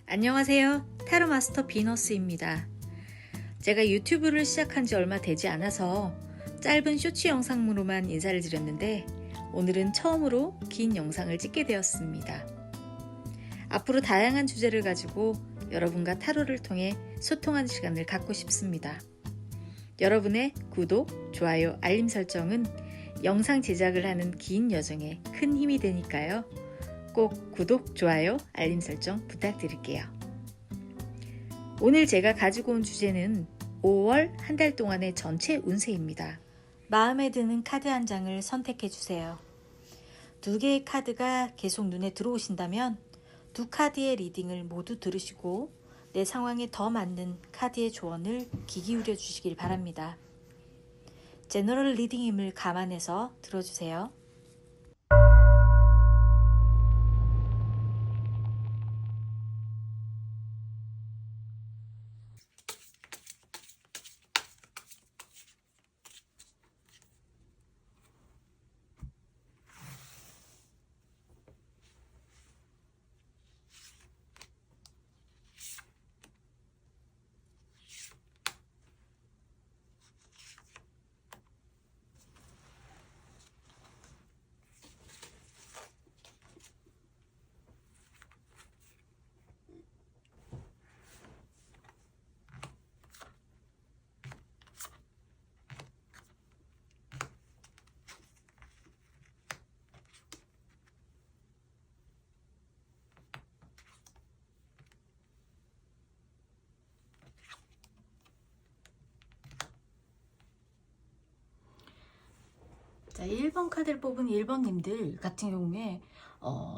안녕하세요. 타로 마스터 비너스입니다. 제가 유튜브를 시작한 지 얼마 되지 않아서 짧은 쇼츠 영상으로만 인사를 드렸는데 오늘은 처음으로 긴 영상을 찍게 되었습니다. 앞으로 다양한 주제를 가지고 여러분과 타로를 통해 소통하는 시간을 갖고 싶습니다. 여러분의 구독, 좋아요, 알림 설정은 영상 제작을 하는 긴 여정에 큰 힘이 되니까요. 꼭 구독, 좋아요, 알림 설정 부탁드릴게요. 오늘 제가 가지고 온 주제는 5월 한 달 동안의 전체 운세입니다. 마음에 드는 카드 한 장을 선택해 주세요. 두 개의 카드가 계속 눈에 들어오신다면 두 카드의 리딩을 모두 들으시고 내 상황에 더 맞는 카드의 조언을 귀 기울여 주시길 바랍니다. 제너럴 리딩임을 감안해서 들어주세요. 자, 1번 카드를 뽑은 1번님들 같은 경우에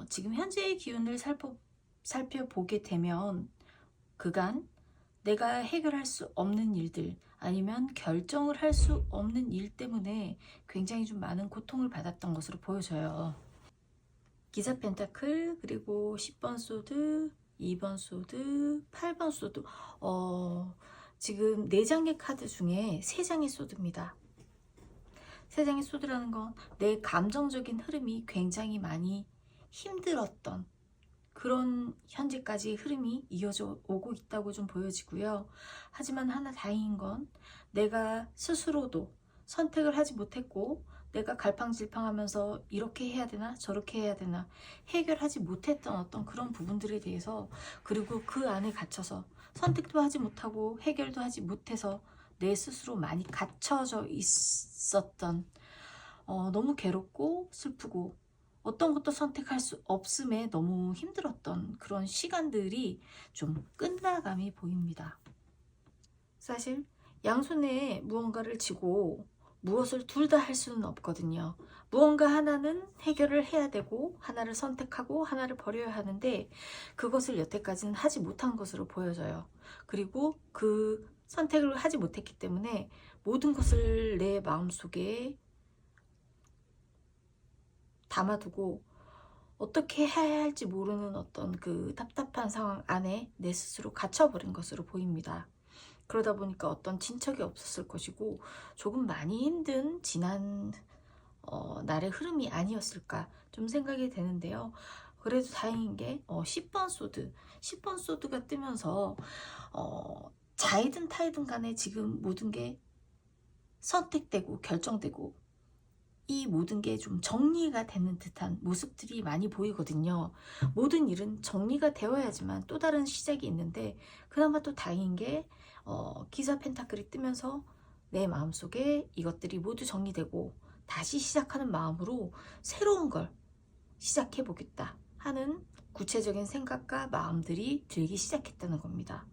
지금 현재의 기운을 살펴보게 되면 그간 내가 해결할 수 없는 일들 아니면 결정을 할 수 없는 일 때문에 굉장히 좀 많은 고통을 받았던 것으로 보여져요. 기사 펜타클, 그리고 10번 소드, 2번 소드, 8번 소드. 지금 4장의 카드 중에 3장의 소드입니다. 3장의 소드라는 건 내 감정적인 흐름이 굉장히 많이 힘들었던 그런 현재까지 흐름이 이어져 오고 있다고 좀 보여지고요. 하지만 하나 다행인 건 내가 스스로도 선택을 하지 못했고 내가 갈팡질팡하면서 이렇게 해야 되나 저렇게 해야 되나 해결하지 못했던 어떤 그런 부분들에 대해서, 그리고 그 안에 갇혀서 선택도 하지 못하고 해결도 하지 못해서 내 스스로 많이 갇혀져 있었던 너무 괴롭고 슬프고 어떤 것도 선택할 수 없음에 너무 힘들었던 그런 시간들이 좀 끝나감이 보입니다. 사실 양손에 무언가를 쥐고 무엇을 둘 다 할 수는 없거든요. 무언가 하나는 해결을 해야 되고 하나를 선택하고 하나를 버려야 하는데 그것을 여태까지는 하지 못한 것으로 보여져요. 그리고 그 선택을 하지 못했기 때문에 모든 것을 내 마음속에 담아두고 어떻게 해야 할지 모르는 어떤 그 답답한 상황 안에 내 스스로 갇혀버린 것으로 보입니다. 그러다 보니까 어떤 진척이 없었을 것이고 조금 많이 힘든 지난 날의 흐름이 아니었을까 좀 생각이 되는데요. 그래도 다행인 게 10번 소드, 10번 소드가 뜨면서 자이든 타이든 간에 지금 모든 게 선택되고 결정되고 이 모든 게 좀 정리가 되는 듯한 모습들이 많이 보이거든요. 모든 일은 정리가 되어야지만 또 다른 시작이 있는데 그나마 또 다행인 게 기사 펜타클이 뜨면서 내 마음속에 이것들이 모두 정리되고 다시 시작하는 마음으로 새로운 걸 시작해 보겠다 하는 구체적인 생각과 마음들이 들기 시작했다는 겁니다.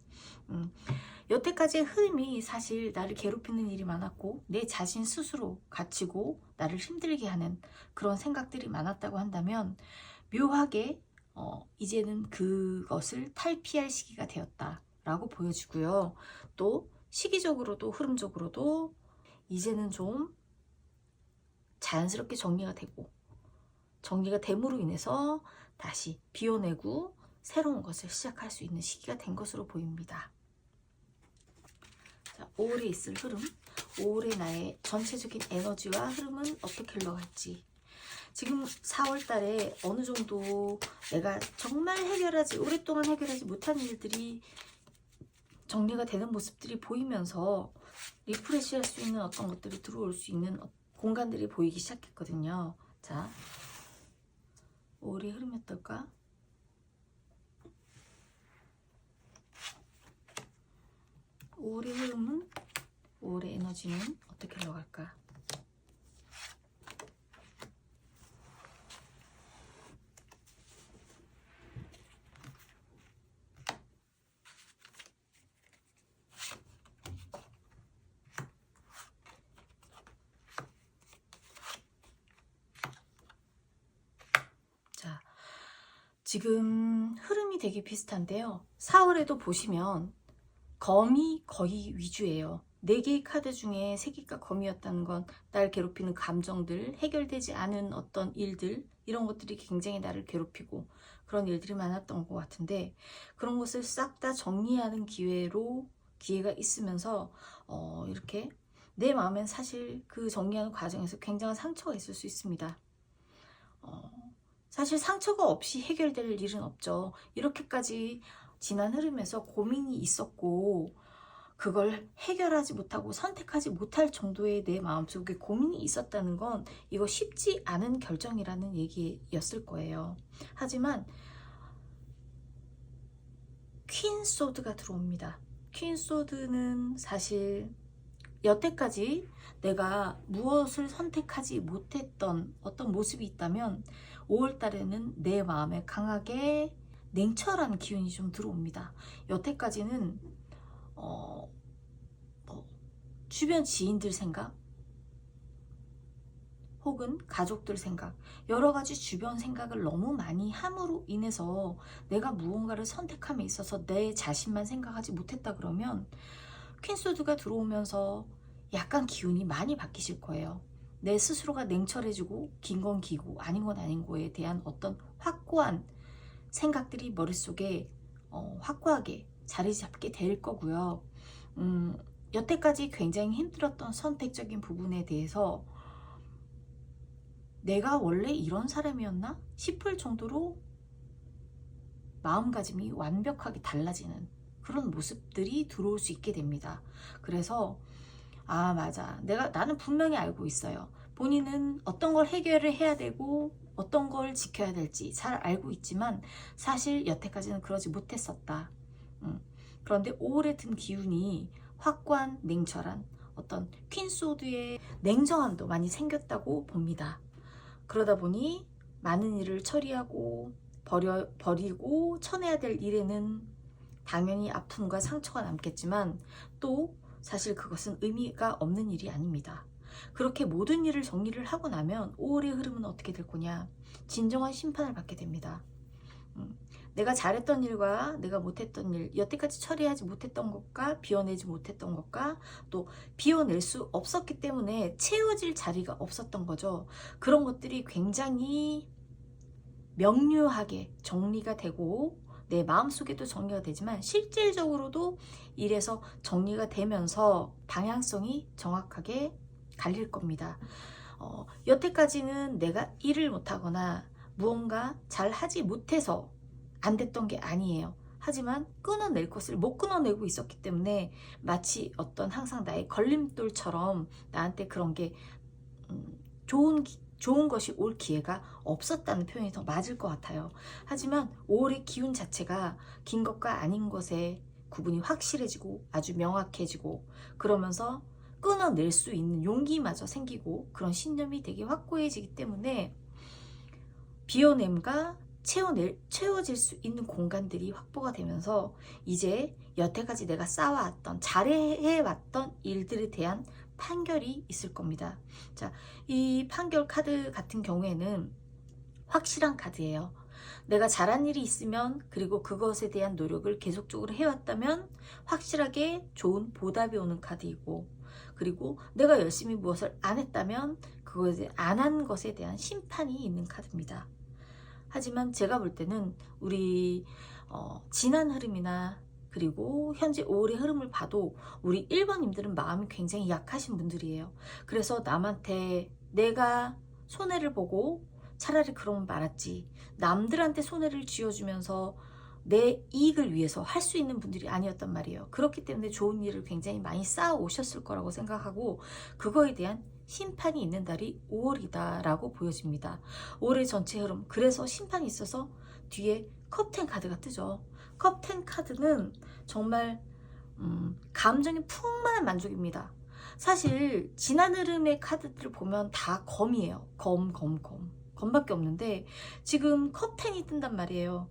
여태까지의 흐름이 사실 나를 괴롭히는 일이 많았고 내 자신 스스로 갇히고 나를 힘들게 하는 그런 생각들이 많았다고 한다면 묘하게 이제는 그것을 탈피할 시기가 되었다라고 보여지고요. 또 시기적으로도 흐름적으로도 이제는 좀 자연스럽게 정리가 되고 정리가 됨으로 인해서 다시 비워내고 새로운 것을 시작할 수 있는 시기가 된 것으로 보입니다. 자, 5월에 있을 흐름, 5월의 나의 전체적인 에너지와 흐름은 어떻게 흘러갈지. 지금 4월 달에 어느 정도 내가 정말 오랫동안 해결하지 못한 일들이 정리가 되는 모습들이 보이면서 리프레시 할 수 있는 어떤 것들이 들어올 수 있는 공간들이 보이기 시작했거든요. 자, 5월의 흐름이 어떨까? 5월의 흐름은, 5월의 에너지는 어떻게 흘러갈까? 자, 지금 흐름이 되게 비슷한데요. 4월에도 보시면 검이 거의 위주예요. 4개의 카드 중에 3개가 검이었다는 건 날 괴롭히는 감정들, 해결되지 않은 어떤 일들, 이런 것들이 굉장히 나를 괴롭히고 그런 일들이 많았던 것 같은데, 그런 것을 싹 다 정리하는 기회가 있으면서 이렇게 내 마음엔 사실 그 정리하는 과정에서 굉장한 상처가 있을 수 있습니다. 사실 상처가 없이 해결될 일은 없죠. 이렇게까지 지난 흐름에서 고민이 있었고 그걸 해결하지 못하고 선택하지 못할 정도의 내 마음속에 고민이 있었다는 건 이거 쉽지 않은 결정이라는 얘기였을 거예요. 하지만 퀸 소드가 들어옵니다. 퀸 소드는 사실 여태까지 내가 무엇을 선택하지 못했던 어떤 모습이 있다면 5월 달에는 내 마음에 강하게 냉철한 기운이 좀 들어옵니다. 여태까지는 주변 지인들 생각 혹은 가족들 생각, 여러 가지 주변 생각을 너무 많이 함으로 인해서 내가 무언가를 선택함에 있어서 내 자신만 생각하지 못했다 그러면 퀸소드가 들어오면서 약간 기운이 많이 바뀌실 거예요. 내 스스로가 냉철해지고 긴 건 기고 아닌 건 아닌 거에 대한 어떤 확고한 생각들이 머릿속에 확고하게 자리 잡게 될 거고요. 여태까지 굉장히 힘들었던 선택적인 부분에 대해서 내가 원래 이런 사람이었나 싶을 정도로 마음가짐이 완벽하게 달라지는 그런 모습들이 들어올 수 있게 됩니다. 그래서 맞아, 나는 분명히 알고 있어요. 본인은 어떤 걸 해결을 해야 되고 어떤 걸 지켜야 될지 잘 알고 있지만 사실 여태까지는 그러지 못했었다. 그런데 5월에 든 기운이 확고한 냉철한 어떤 퀸소드의 냉정함도 많이 생겼다고 봅니다. 그러다 보니 많은 일을 처리하고 버리고 쳐내야 될 일에는 당연히 아픔과 상처가 남겠지만 또 사실 그것은 의미가 없는 일이 아닙니다. 그렇게 모든 일을 정리를 하고 나면 5월의 흐름은 어떻게 될 거냐? 진정한 심판을 받게 됩니다. 내가 잘했던 일과 내가 못했던 일, 여태까지 처리하지 못했던 것과 비워내지 못했던 것과 또 비워낼 수 없었기 때문에 채워질 자리가 없었던 거죠. 그런 것들이 굉장히 명료하게 정리가 되고 내 마음속에도 정리가 되지만 실질적으로도 이래서 정리가 되면서 방향성이 정확하게 갈릴 겁니다. 여태까지는 내가 일을 못하거나 무언가 잘 하지 못해서 안 됐던 게 아니에요. 하지만 끊어낼 것을 못 끊어내고 있었기 때문에 마치 어떤 항상 나의 걸림돌처럼 나한테 그런 게 좋은 것이 올 기회가 없었다는 표현이 더 맞을 것 같아요. 하지만 5월의 기운 자체가 긴 것과 아닌 것의 구분이 확실해지고 아주 명확해지고 그러면서 끊어낼 수 있는 용기마저 생기고 그런 신념이 되게 확고해지기 때문에 비워냄과 채워질 수 있는 공간들이 확보가 되면서 이제 여태까지 내가 쌓아왔던 잘해왔던 일들에 대한 판결이 있을 겁니다. 자, 이 판결 카드 같은 경우에는 확실한 카드예요. 내가 잘한 일이 있으면 그리고 그것에 대한 노력을 계속적으로 해왔다면 확실하게 좋은 보답이 오는 카드이고, 그리고 내가 열심히 무엇을 안 했다면 그것에 안 한 것에 대한 심판이 있는 카드입니다. 하지만 제가 볼 때는 우리 지난 흐름이나 그리고 현재 5월의 흐름을 봐도 우리 1번님들은 마음이 굉장히 약하신 분들이에요. 그래서 남한테 내가 손해를 보고 차라리 그러면 말았지. 남들한테 손해를 쥐어주면서 내 이익을 위해서 할 수 있는 분들이 아니었단 말이에요. 그렇기 때문에 좋은 일을 굉장히 많이 쌓아 오셨을 거라고 생각하고, 그거에 대한 심판이 있는 달이 5월이다 라고 보여집니다. 5월의 전체 흐름, 그래서 심판이 있어서 뒤에 컵10 카드가 뜨죠. 컵10 카드는 정말 감정이 풍만한 만족입니다. 사실 지난 흐름의 카드들을 보면 다 검이에요. 검밖에 없는데 지금 컵10이 뜬단 말이에요.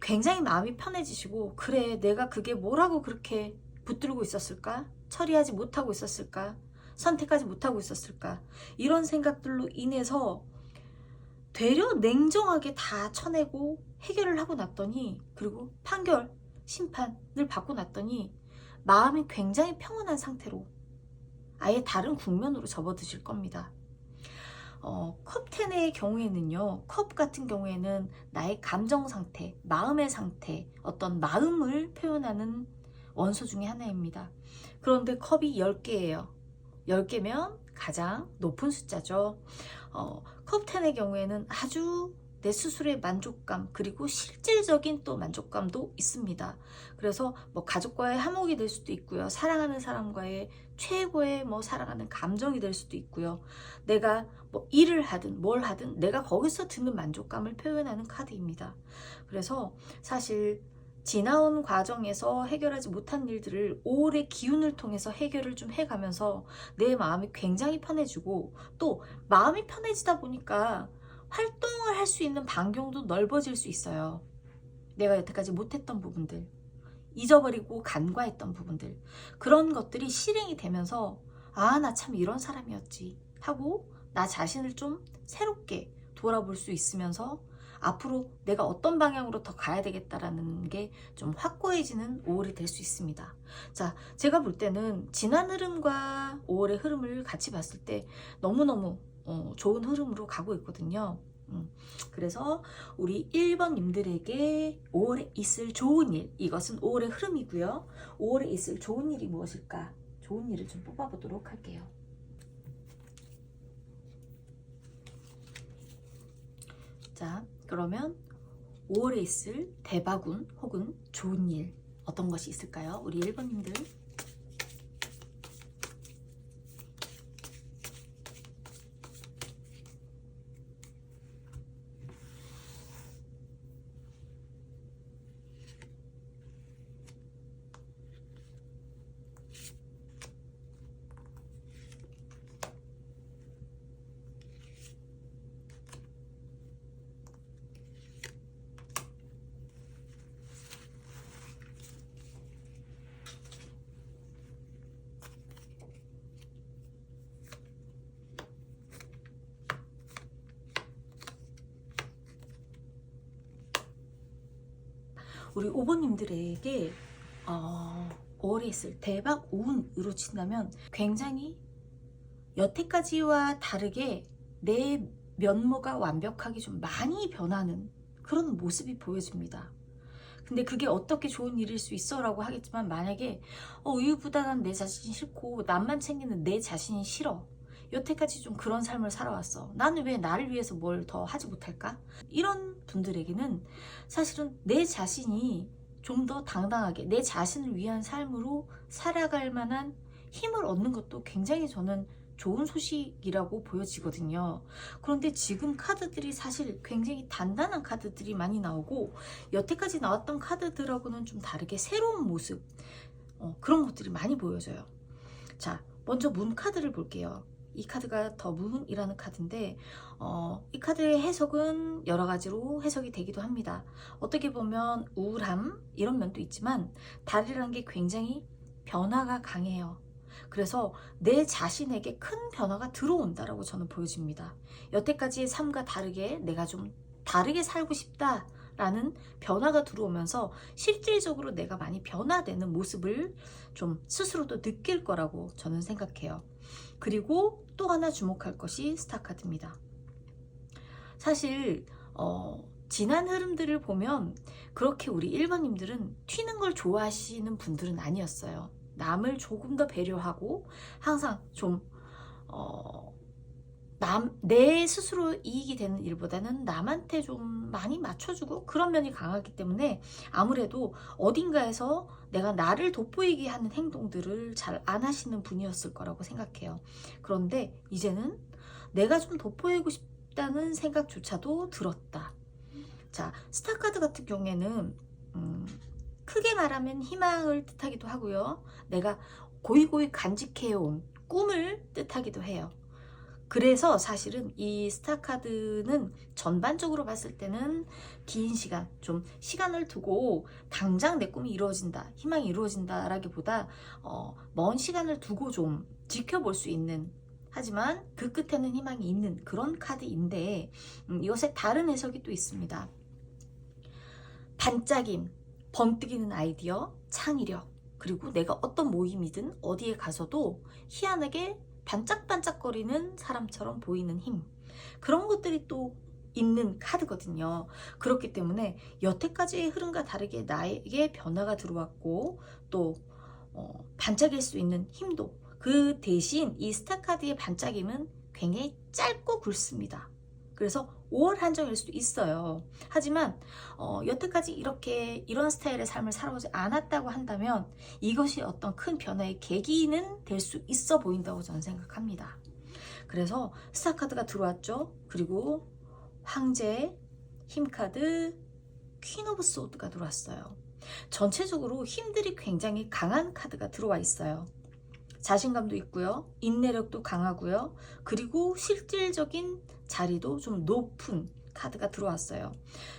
굉장히 마음이 편해지시고, 그래 내가 그게 뭐라고 그렇게 붙들고 있었을까? 처리하지 못하고 있었을까? 선택하지 못하고 있었을까? 이런 생각들로 인해서 되려 냉정하게 다 쳐내고 해결을 하고 났더니, 그리고 판결, 심판을 받고 났더니 마음이 굉장히 평온한 상태로 아예 다른 국면으로 접어드실 겁니다. 컵10의 경우에는요, 컵 같은 경우에는 나의 감정 상태, 마음의 상태, 어떤 마음을 표현하는 원소 중에 하나입니다. 그런데 컵이 10개예요. 10개면 가장 높은 숫자죠. 컵10의 경우에는 아주 내 스스로의 만족감, 그리고 실질적인 또 만족감도 있습니다. 그래서 뭐 가족과의 화목이 될 수도 있고요. 사랑하는 사람과의 최고의 사랑하는 감정이 될 수도 있고요. 내가 뭐 일을 하든 뭘 하든 내가 거기서 드는 만족감을 표현하는 카드입니다. 그래서 사실 지나온 과정에서 해결하지 못한 일들을 5월의 기운을 통해서 해결을 좀 해가면서 내 마음이 굉장히 편해지고, 또 마음이 편해지다 보니까 활동을 할 수 있는 반경도 넓어질 수 있어요. 내가 여태까지 못했던 부분들, 잊어버리고 간과했던 부분들, 그런 것들이 실행이 되면서 아, 나 참 이런 사람이었지 하고 나 자신을 좀 새롭게 돌아볼 수 있으면서 앞으로 내가 어떤 방향으로 더 가야 되겠다라는 게 좀 확고해지는 5월이 될 수 있습니다. 자, 제가 볼 때는 지난 흐름과 5월의 흐름을 같이 봤을 때 너무너무 좋은 흐름으로 가고 있거든요. 그래서 우리 1번님들에게 5월에 있을 좋은 일, 이것은 5월의 흐름이고요. 5월에 있을 좋은 일이 무엇일까? 좋은 일을 좀 뽑아보도록 할게요. 자, 그러면 5월에 있을 대박운 혹은 좋은 일, 어떤 것이 있을까요? 우리 1번님들. 우리 5번님들에게 5월에 있을 대박 운으로 친다면 굉장히 여태까지와 다르게 내 면모가 완벽하게 좀 많이 변하는 그런 모습이 보여집니다. 근데 그게 어떻게 좋은 일일 수 있어? 라고 하겠지만, 만약에 우유부단한 내 자신이 싫고 남만 챙기는 내 자신이 싫어, 여태까지 좀 그런 삶을 살아왔어, 나는 왜 나를 위해서 뭘 더 하지 못할까? 이런 분들에게는 사실은 내 자신이 좀 더 당당하게 내 자신을 위한 삶으로 살아갈 만한 힘을 얻는 것도 굉장히 저는 좋은 소식이라고 보여지거든요. 그런데 지금 카드들이 사실 굉장히 단단한 카드들이 많이 나오고, 여태까지 나왔던 카드들하고는 좀 다르게 새로운 모습, 그런 것들이 많이 보여져요. 자, 먼저 문 카드를 볼게요. 이 카드가 더 문이라는 카드인데, 이 카드의 해석은 여러 가지로 해석이 되기도 합니다. 어떻게 보면 우울함 이런 면도 있지만, 달이라는 게 굉장히 변화가 강해요. 그래서 내 자신에게 큰 변화가 들어온다라고 저는 보여집니다. 여태까지의 삶과 다르게 내가 좀 다르게 살고 싶다라는 변화가 들어오면서 실질적으로 내가 많이 변화되는 모습을 좀 스스로도 느낄 거라고 저는 생각해요. 그리고 또 하나 주목할 것이 스타카드입니다. 사실 지난 흐름들을 보면 그렇게 우리 1번님들은 튀는 걸 좋아하시는 분들은 아니었어요. 남을 조금 더 배려하고 항상 좀 내 스스로 이익이 되는 일보다는 남한테 좀 많이 맞춰주고 그런 면이 강하기 때문에 아무래도 어딘가에서 내가 나를 돋보이게 하는 행동들을 잘 안 하시는 분이었을 거라고 생각해요. 그런데 이제는 내가 좀 돋보이고 싶다는 생각조차도 들었다. 자, 스타카드 같은 경우에는 크게 말하면 희망을 뜻하기도 하고요. 내가 고이고이 간직해온 꿈을 뜻하기도 해요. 그래서 사실은 이 스타카드는 전반적으로 봤을 때는 긴 시간, 좀 시간을 두고 당장 내 꿈이 이루어진다, 희망이 이루어진다 라기보다 먼 시간을 두고 좀 지켜볼 수 있는, 하지만 그 끝에는 희망이 있는 그런 카드인데 이것에 다른 해석이 또 있습니다. 반짝임, 번뜩이는 아이디어, 창의력, 그리고 내가 어떤 모임이든 어디에 가서도 희한하게 반짝반짝거리는 사람처럼 보이는 힘, 그런 것들이 또 있는 카드거든요. 그렇기 때문에 여태까지의 흐름과 다르게 나에게 변화가 들어왔고 또 반짝일 수 있는 힘도, 그 대신 이 스타카드의 반짝임은 굉장히 짧고 굵습니다. 그래서 5월 한정일 수도 있어요. 하지만 여태까지 이런 스타일의 삶을 살아오지 않았다고 한다면 이것이 어떤 큰 변화의 계기는 될 수 있어 보인다고 저는 생각합니다. 그래서 스타카드가 들어왔죠. 그리고 황제, 힘카드, 퀸 오브 소드가 들어왔어요. 전체적으로 힘들이 굉장히 강한 카드가 들어와 있어요. 자신감도 있고요. 인내력도 강하고요. 그리고 실질적인 자리도 좀 높은 카드가 들어왔어요.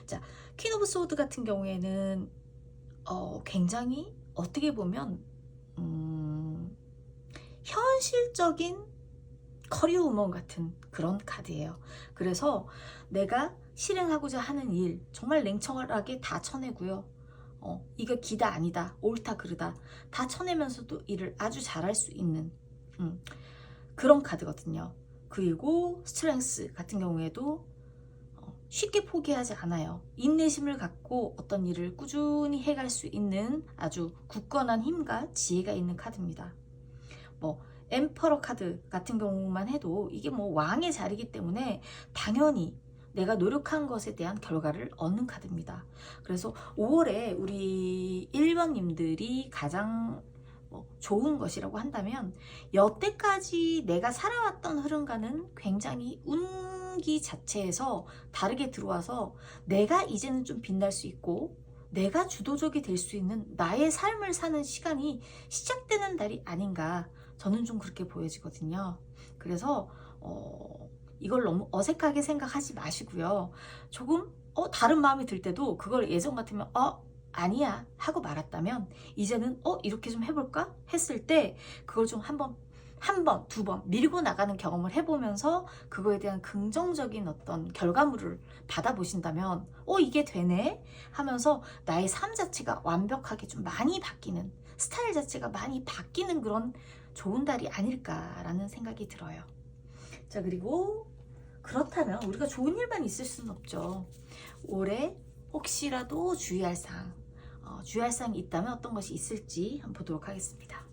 자, 퀸 오브 소드 같은 경우에는 굉장히 어떻게 보면 현실적인 커리어 우먼 같은 그런 카드예요. 그래서 내가 실행하고자 하는 일 정말 냉철하게 다 쳐내고요. 이거 기다 아니다, 옳다 그르다 다 쳐내면서도 일을 아주 잘할 수 있는 그런 카드거든요. 그리고 스트렝스 같은 경우에도 쉽게 포기하지 않아요. 인내심을 갖고 어떤 일을 꾸준히 해갈 수 있는 아주 굳건한 힘과 지혜가 있는 카드입니다. 뭐 엠퍼러 카드 같은 경우만 해도 이게 뭐 왕의 자리이기 때문에 당연히 내가 노력한 것에 대한 결과를 얻는 카드입니다. 그래서 5월에 우리 1번님들이 가장 좋은 것이라고 한다면 여태까지 내가 살아왔던 흐름과는 굉장히 운기 자체에서 다르게 들어와서 내가 이제는 좀 빛날 수 있고 내가 주도적이 될 수 있는 나의 삶을 사는 시간이 시작되는 달이 아닌가, 저는 좀 그렇게 보여지거든요. 그래서 이걸 너무 어색하게 생각하지 마시고요. 조금 다른 마음이 들 때도 그걸 예전 같으면 아니야 하고 말았다면 이제는 이렇게 좀 해볼까 했을 때 그걸 좀 한 번, 두 번 밀고 나가는 경험을 해보면서 그거에 대한 긍정적인 어떤 결과물을 받아보신다면 이게 되네 하면서 나의 삶 자체가 완벽하게 좀 많이 바뀌는, 스타일 자체가 많이 바뀌는 그런 좋은 달이 아닐까라는 생각이 들어요. 자, 그리고 그렇다면 우리가 좋은 일만 있을 수는 없죠. 올해 혹시라도 주의할 사항이 있다면 어떤 것이 있을지 한번 보도록 하겠습니다.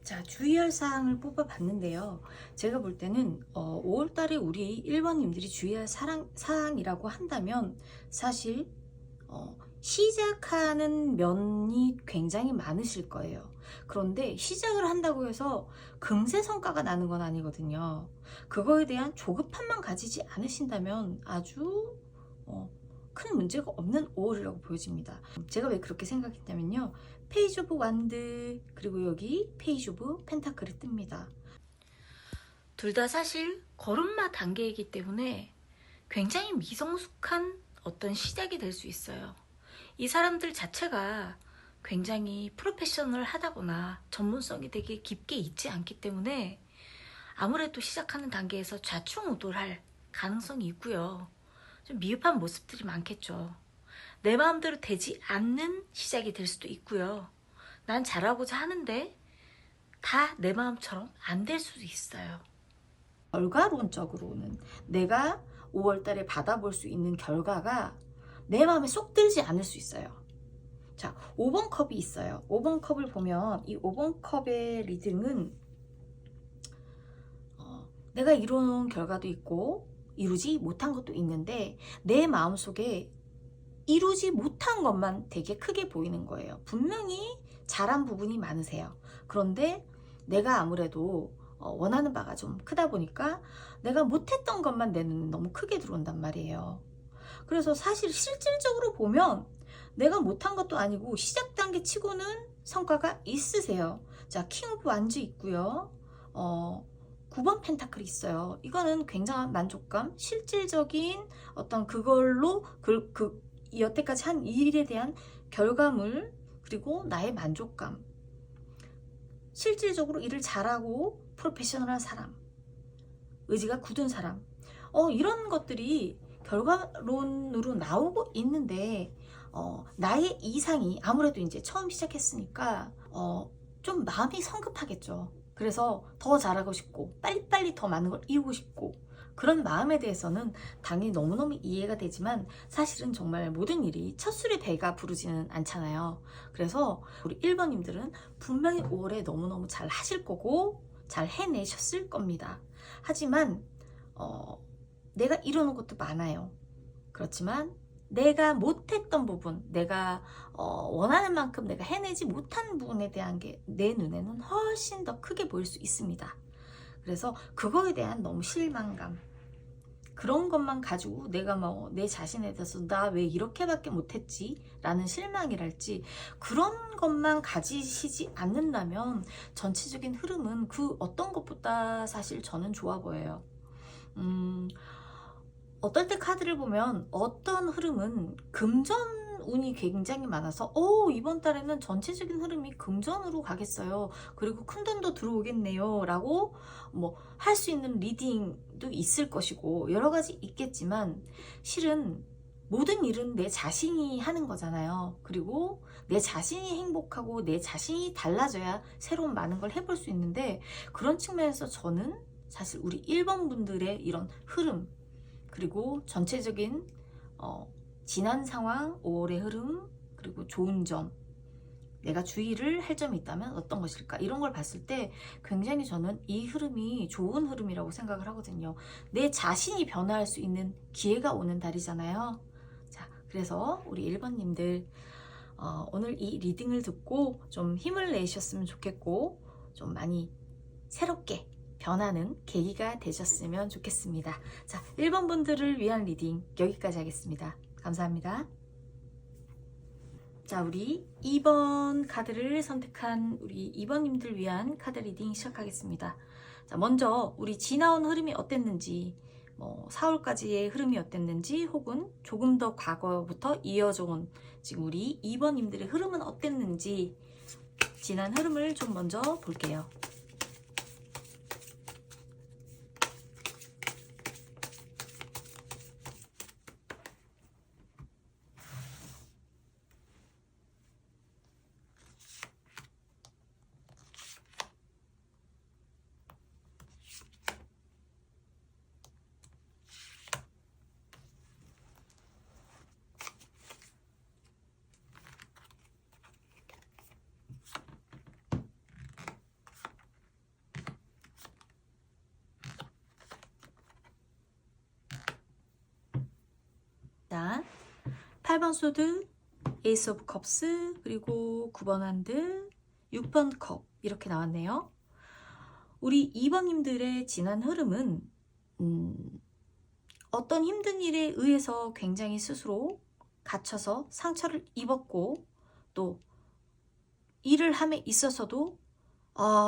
자, 주의할 사항을 뽑아봤는데요. 제가 볼 때는 5월달에 우리 1번님들이 주의할 사항이라고 한다면 사실 시작하는 면이 굉장히 많으실 거예요. 그런데 시작을 한다고 해서 금세 성과가 나는 건 아니거든요. 그거에 대한 조급함만 가지지 않으신다면 아주 큰 문제가 없는 5월이라고 보여집니다. 제가 왜 그렇게 생각했냐면요. 페이지 오브 완드 그리고 여기 페이지 오브 펜타클이 뜹니다. 둘 다 사실 걸음마 단계이기 때문에 굉장히 미성숙한 어떤 시작이 될 수 있어요. 이 사람들 자체가 굉장히 프로페셔널하다거나 전문성이 되게 깊게 있지 않기 때문에 아무래도 시작하는 단계에서 좌충우돌할 가능성이 있고요. 좀 미흡한 모습들이 많겠죠. 내 마음대로 되지 않는 시작이 될 수도 있고요. 난 잘하고자 하는데 다 내 마음처럼 안 될 수도 있어요. 결과론적으로는 내가 5월 달에 받아볼 수 있는 결과가 내 마음에 쏙 들지 않을 수 있어요. 자, 5번 컵이 있어요. 5번 컵을 보면 이 5번 컵의 리딩은 내가 이루는 결과도 있고 이루지 못한 것도 있는데 내 마음속에 이루지 못한 것만 되게 크게 보이는 거예요. 분명히 잘한 부분이 많으세요. 그런데 내가 아무래도 원하는 바가 좀 크다 보니까 내가 못했던 것만 내 눈에 너무 크게 들어온단 말이에요. 그래서 사실 실질적으로 보면 내가 못한 것도 아니고 시작 단계 치고는 성과가 있으세요. 자, 킹 오브 완즈 있고요. 9번 펜타클이 있어요. 이거는 굉장한 만족감, 실질적인 어떤 그걸로 여태까지 한 일에 대한 결과물, 그리고 나의 만족감, 실질적으로 일을 잘하고 프로페셔널한 사람, 의지가 굳은 사람, 이런 것들이 결과론으로 나오고 있는데 나의 이상이 아무래도 이제 처음 시작했으니까 좀 마음이 성급하겠죠. 그래서 더 잘하고 싶고 빨리빨리 더 많은 걸 이루고 싶고 그런 마음에 대해서는 당연히 너무너무 이해가 되지만 사실은 정말 모든 일이 첫 술에 배가 부르지는 않잖아요. 그래서 우리 1번님들은 분명히 5월에 너무너무 잘 하실 거고 잘 해내셨을 겁니다. 하지만 내가 이루는 것도 많아요. 그렇지만 내가 못했던 부분, 내가 원하는 만큼 내가 해내지 못한 부분에 대한 게 내 눈에는 훨씬 더 크게 보일 수 있습니다. 그래서 그거에 대한 너무 실망감, 그런 것만 가지고 내가 뭐 내 자신에 대해서 나 왜 이렇게밖에 못했지? 라는 실망이랄지 그런 것만 가지시지 않는다면 전체적인 흐름은 그 어떤 것보다 사실 저는 좋아 보여요. 어떨 때 카드를 보면 어떤 흐름은 금전 운이 굉장히 많아서 이번 달에는 전체적인 흐름이 금전으로 가겠어요. 그리고 큰돈도 들어오겠네요. 라고 뭐 할 수 있는 리딩도 있을 것이고 여러 가지 있겠지만 실은 모든 일은 내 자신이 하는 거잖아요. 그리고 내 자신이 행복하고 내 자신이 달라져야 새로운 많은 걸 해볼 수 있는데 그런 측면에서 저는 사실 우리 1번 분들의 이런 흐름 그리고 전체적인 지난 상황, 5월의 흐름, 그리고 좋은 점, 내가 주의를 할 점이 있다면 어떤 것일까? 이런 걸 봤을 때 굉장히 저는 이 흐름이 좋은 흐름이라고 생각을 하거든요. 내 자신이 변화할 수 있는 기회가 오는 달이잖아요. 자, 그래서 우리 1번님들 오늘 이 리딩을 듣고 좀 힘을 내셨으면 좋겠고 좀 많이 새롭게 변하는 계기가 되셨으면 좋겠습니다. 자, 1번 분들을 위한 리딩 여기까지 하겠습니다. 감사합니다. 자, 우리 2번 카드를 선택한 우리 2번님들 위한 카드 리딩 시작하겠습니다. 자, 먼저 우리 지나온 흐름이 어땠는지, 4월까지의 흐름이 어땠는지, 혹은 조금 더 과거부터 이어져 온 지금 우리 2번님들의 흐름은 어땠는지 지난 흐름을 좀 먼저 볼게요. 일단 8번 소드, 에이스 오브 컵스, 그리고 9번 한드, 6번 컵 이렇게 나왔네요. 우리 2번님들의 지난 흐름은 어떤 힘든 일에 의해서 굉장히 스스로 갇혀서 상처를 입었고 또 일을 함에 있어서도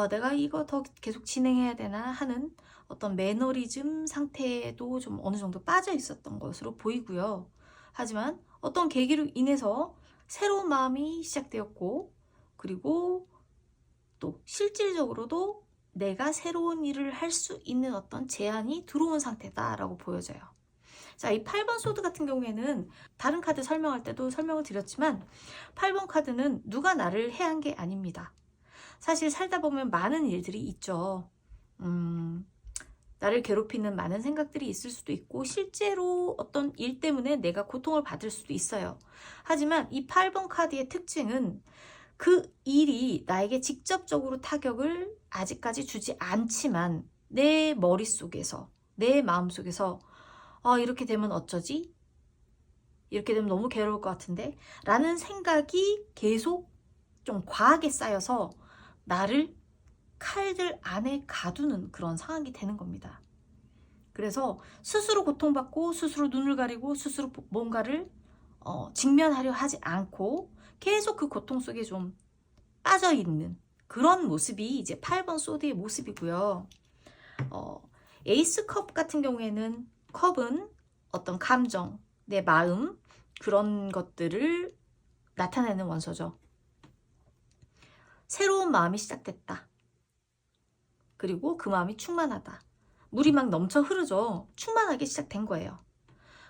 내가 이거 더 계속 진행해야 되나 하는 어떤 매너리즘 상태에도 좀 어느 정도 빠져 있었던 것으로 보이고요. 하지만 어떤 계기로 인해서 새로운 마음이 시작되었고, 그리고 또 실질적으로도 내가 새로운 일을 할 수 있는 어떤 제안이 들어온 상태다라고 보여져요. 자, 이 8번 소드 같은 경우에는 다른 카드 설명할 때도 설명을 드렸지만 8번 카드는 누가 나를 해한 게 아닙니다. 사실 살다 보면 많은 일들이 있죠. 나를 괴롭히는 많은 생각들이 있을 수도 있고 실제로 어떤 일 때문에 내가 고통을 받을 수도 있어요. 하지만 이 8번 카드의 특징은 그 일이 나에게 직접적으로 타격을 아직까지 주지 않지만 내 머릿속에서, 내 마음속에서 이렇게 되면 어쩌지? 이렇게 되면 너무 괴로울 것 같은데? 라는 생각이 계속 좀 과하게 쌓여서 나를 칼들 안에 가두는 그런 상황이 되는 겁니다. 그래서 스스로 고통받고 스스로 눈을 가리고 스스로 뭔가를 직면하려 하지 않고 계속 그 고통 속에 좀 빠져있는 그런 모습이 이제 8번 소드의 모습이고요. 에이스 컵 같은 경우에는 컵은 어떤 감정, 내 마음 그런 것들을 나타내는 원소죠. 새로운 마음이 시작됐다. 그리고 그 마음이 충만하다. 물이 막 넘쳐 흐르죠. 충만하게 시작된 거예요.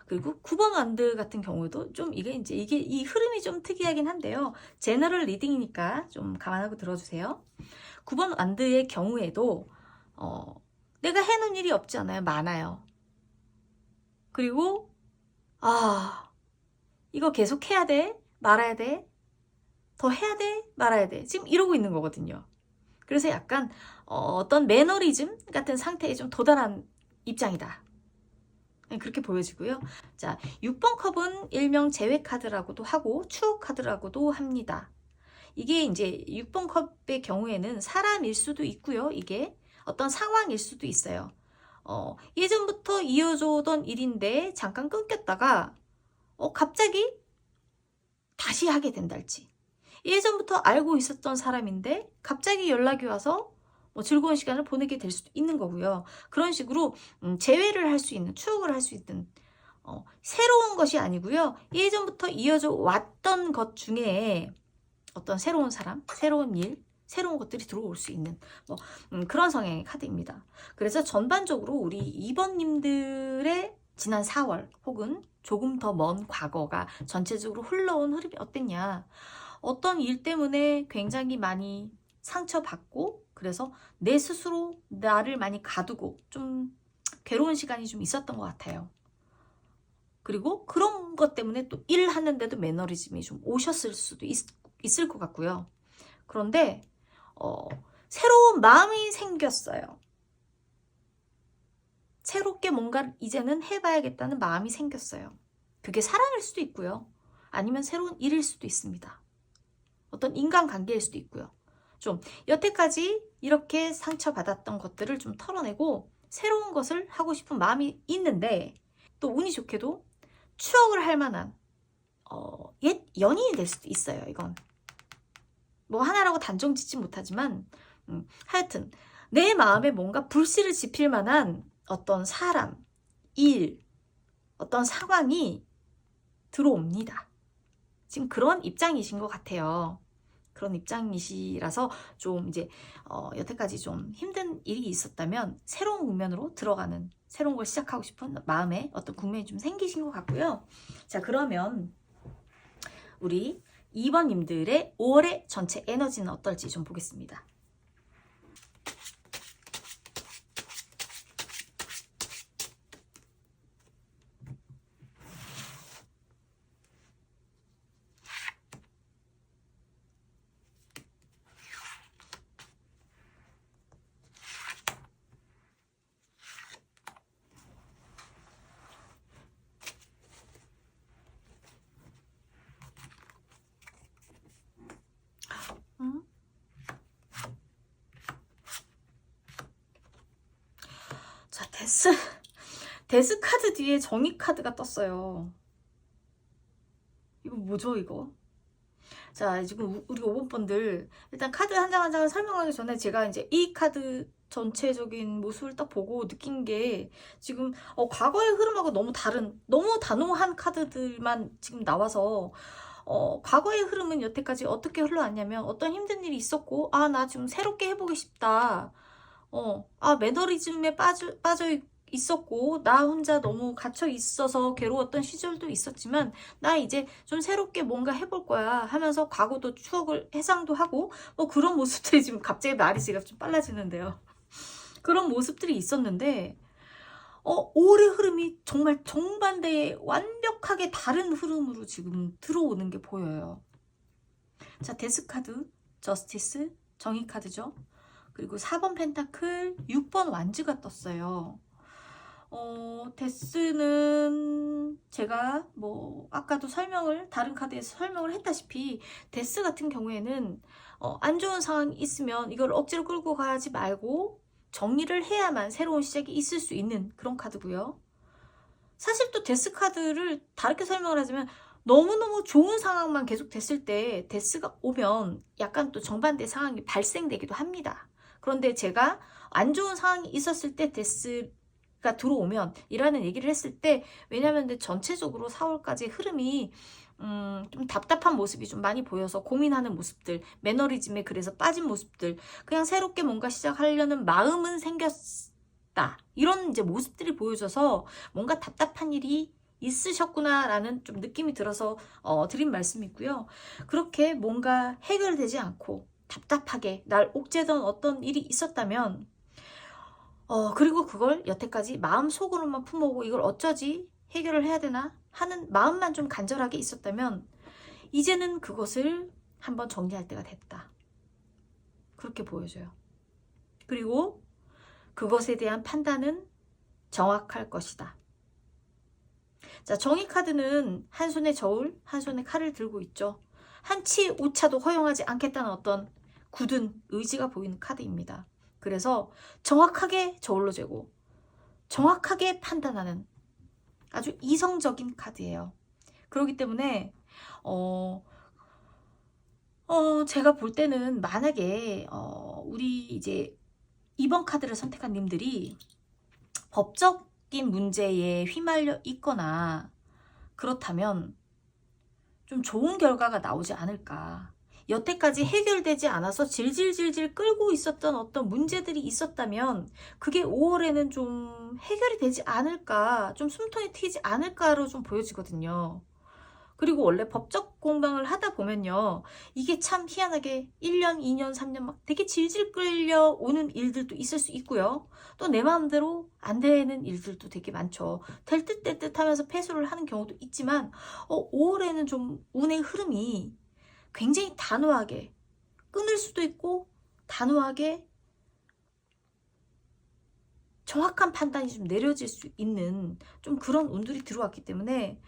그리고 9번 완드 같은 경우도 좀 이게 이 흐름이 좀 특이하긴 한데요. 제너럴 리딩이니까 좀 감안하고 들어주세요. 9번 완드의 경우에도 내가 해놓은 일이 없지 않아요. 많아요. 그리고 이거 계속 해야 돼? 말아야 돼? 더 해야 돼? 말아야 돼? 지금 이러고 있는 거거든요. 그래서 약간 어떤 매너리즘 같은 상태에 좀 도달한 입장이다. 그렇게 보여지고요. 자, 6번 컵은 일명 재회 카드라고도 하고 추억 카드라고도 합니다. 이게 이제 6번 컵의 경우에는 사람일 수도 있고요. 이게 어떤 상황일 수도 있어요. 예전부터 이어져 오던 일인데 잠깐 끊겼다가 갑자기 다시 하게 된달지. 예전부터 알고 있었던 사람인데 갑자기 연락이 와서 즐거운 시간을 보내게 될 수도 있는 거고요. 그런 식으로 재회를 할 수 있는, 추억을 할 수 있는 새로운 것이 아니고요. 예전부터 이어져 왔던 것 중에 어떤 새로운 사람, 새로운 일, 새로운 것들이 들어올 수 있는 그런 성향의 카드입니다. 그래서 전반적으로 우리 2번님들의 지난 4월 혹은 조금 더 먼 과거가 전체적으로 흘러온 흐름이 어땠냐. 어떤 일 때문에 굉장히 많이 상처받고 그래서 내 스스로 나를 많이 가두고 좀 괴로운 시간이 좀 있었던 것 같아요. 그리고 그런 것 때문에 또 일하는데도 매너리즘이 좀 오셨을 수도 있을 것 같고요. 그런데 새로운 마음이 생겼어요. 새롭게 뭔가 이제는 해봐야겠다는 마음이 생겼어요. 그게 사랑일 수도 있고요. 아니면 새로운 일일 수도 있습니다. 어떤 인간관계일 수도 있고요. 좀 여태까지 이렇게 상처받았던 것들을 좀 털어내고 새로운 것을 하고 싶은 마음이 있는데 또 운이 좋게도 추억을 할 만한 옛 연인이 될 수도 있어요. 이건 뭐 하나라고 단정 짓지 못하지만 하여튼 내 마음에 뭔가 불씨를 지필 만한 어떤 사람, 일, 어떤 상황이 들어옵니다. 지금 그런 입장이신 것 같아요. 그런 입장이시라서 좀 이제 여태까지 좀 힘든 일이 있었다면 새로운 국면으로 들어가는, 새로운 걸 시작하고 싶은 마음에 어떤 국면이 좀 생기신 것 같고요. 자, 그러면 우리 2번님들의 5월의 전체 에너지는 어떨지 좀 보겠습니다. 자, 데스 카드 뒤에 정의 카드가 떴어요. 이거 뭐죠, 이거? 자, 지금 우리 5번 분들 일단 카드 한 장 한 장을 설명하기 전에 제가 이제 이 카드 전체적인 모습을 딱 보고 느낀 게 지금 과거의 흐름하고 너무 단호한 카드들만 지금 나와서 과거의 흐름은 여태까지 어떻게 흘러왔냐면 어떤 힘든 일이 있었고 아 나 지금 새롭게 해보기 싶다. 매너리즘에 빠져 있었고 나 혼자 너무 갇혀 있어서 괴로웠던 시절도 있었지만 나 이제 좀 새롭게 뭔가 해볼 거야 하면서 과거도 추억을 해상도 하고 뭐 그런 모습들이 지금 갑자기 말이 제가 좀 빨라지는데요. 그런 모습들이 있었는데 올해 흐름이 정말 정반대의 완벽하게 다른 흐름으로 지금 들어오는 게 보여요. 자, 데스카드, 저스티스, 정의카드죠. 그리고 4번 펜타클, 6번 완즈가 떴어요. 데스는 제가 뭐 아까도 다른 카드에서 설명을 했다시피 데스 같은 경우에는 안 좋은 상황이 있으면 이걸 억지로 끌고 가지 말고 정리를 해야만 새로운 시작이 있을 수 있는 그런 카드고요. 사실 또 데스 카드를 다르게 설명을 하자면 너무너무 좋은 상황만 계속 됐을 때 데스가 오면 약간 또 정반대 상황이 발생되기도 합니다. 그런데 제가 안 좋은 상황이 있었을 때 데스가 들어오면 이라는 얘기를 했을 때 왜냐면 전체적으로 4월까지 흐름이 좀 답답한 모습이 좀 많이 보여서 고민하는 모습들, 매너리즘에 그래서 빠진 모습들, 그냥 새롭게 뭔가 시작하려는 마음은 생겼다. 이런 이제 모습들이 보여져서 뭔가 답답한 일이 있으셨구나라는 좀 느낌이 들어서 드린 말씀이고요. 그렇게 뭔가 해결되지 않고 답답하게 날 옥죄던 어떤 일이 있었다면 그리고 그걸 여태까지 마음속으로만 품어오고 이걸 어쩌지? 해결을 해야 되나? 하는 마음만 좀 간절하게 있었다면 이제는 그것을 한번 정리할 때가 됐다. 그렇게 보여져요. 그리고 그것에 대한 판단은 정확할 것이다. 자, 정의 카드는 한 손에 저울, 한 손에 칼을 들고 있죠. 한치 오차도 허용하지 않겠다는 어떤 굳은 의지가 보이는 카드입니다. 그래서 정확하게 저울로 재고 정확하게 판단하는 아주 이성적인 카드예요. 그렇기 때문에 제가 볼 때는 만약에 우리 이제 2번 카드를 선택한 님들이 법적인 문제에 휘말려 있거나 그렇다면 좀 좋은 결과가 나오지 않을까. 여태까지 해결되지 않아서 질질질질 끌고 있었던 어떤 문제들이 있었다면 그게 5월에는 좀 해결이 되지 않을까, 좀 숨통이 트이지 않을까로 좀 보여지거든요. 그리고 원래 법적 공방을 하다 보면요. 이게 참 희한하게 1년, 2년, 3년 막 되게 질질 끌려오는 일들도 있을 수 있고요. 또 내 마음대로 안 되는 일들도 되게 많죠. 될 듯 될 듯 하면서 패소를 하는 경우도 있지만 5월에는 좀 운의 흐름이 굉장히 단호하게 끊을 수도 있고 단호하게 정확한 판단이 좀 내려질 수 있는 좀 그런 운들이 들어왔기 때문에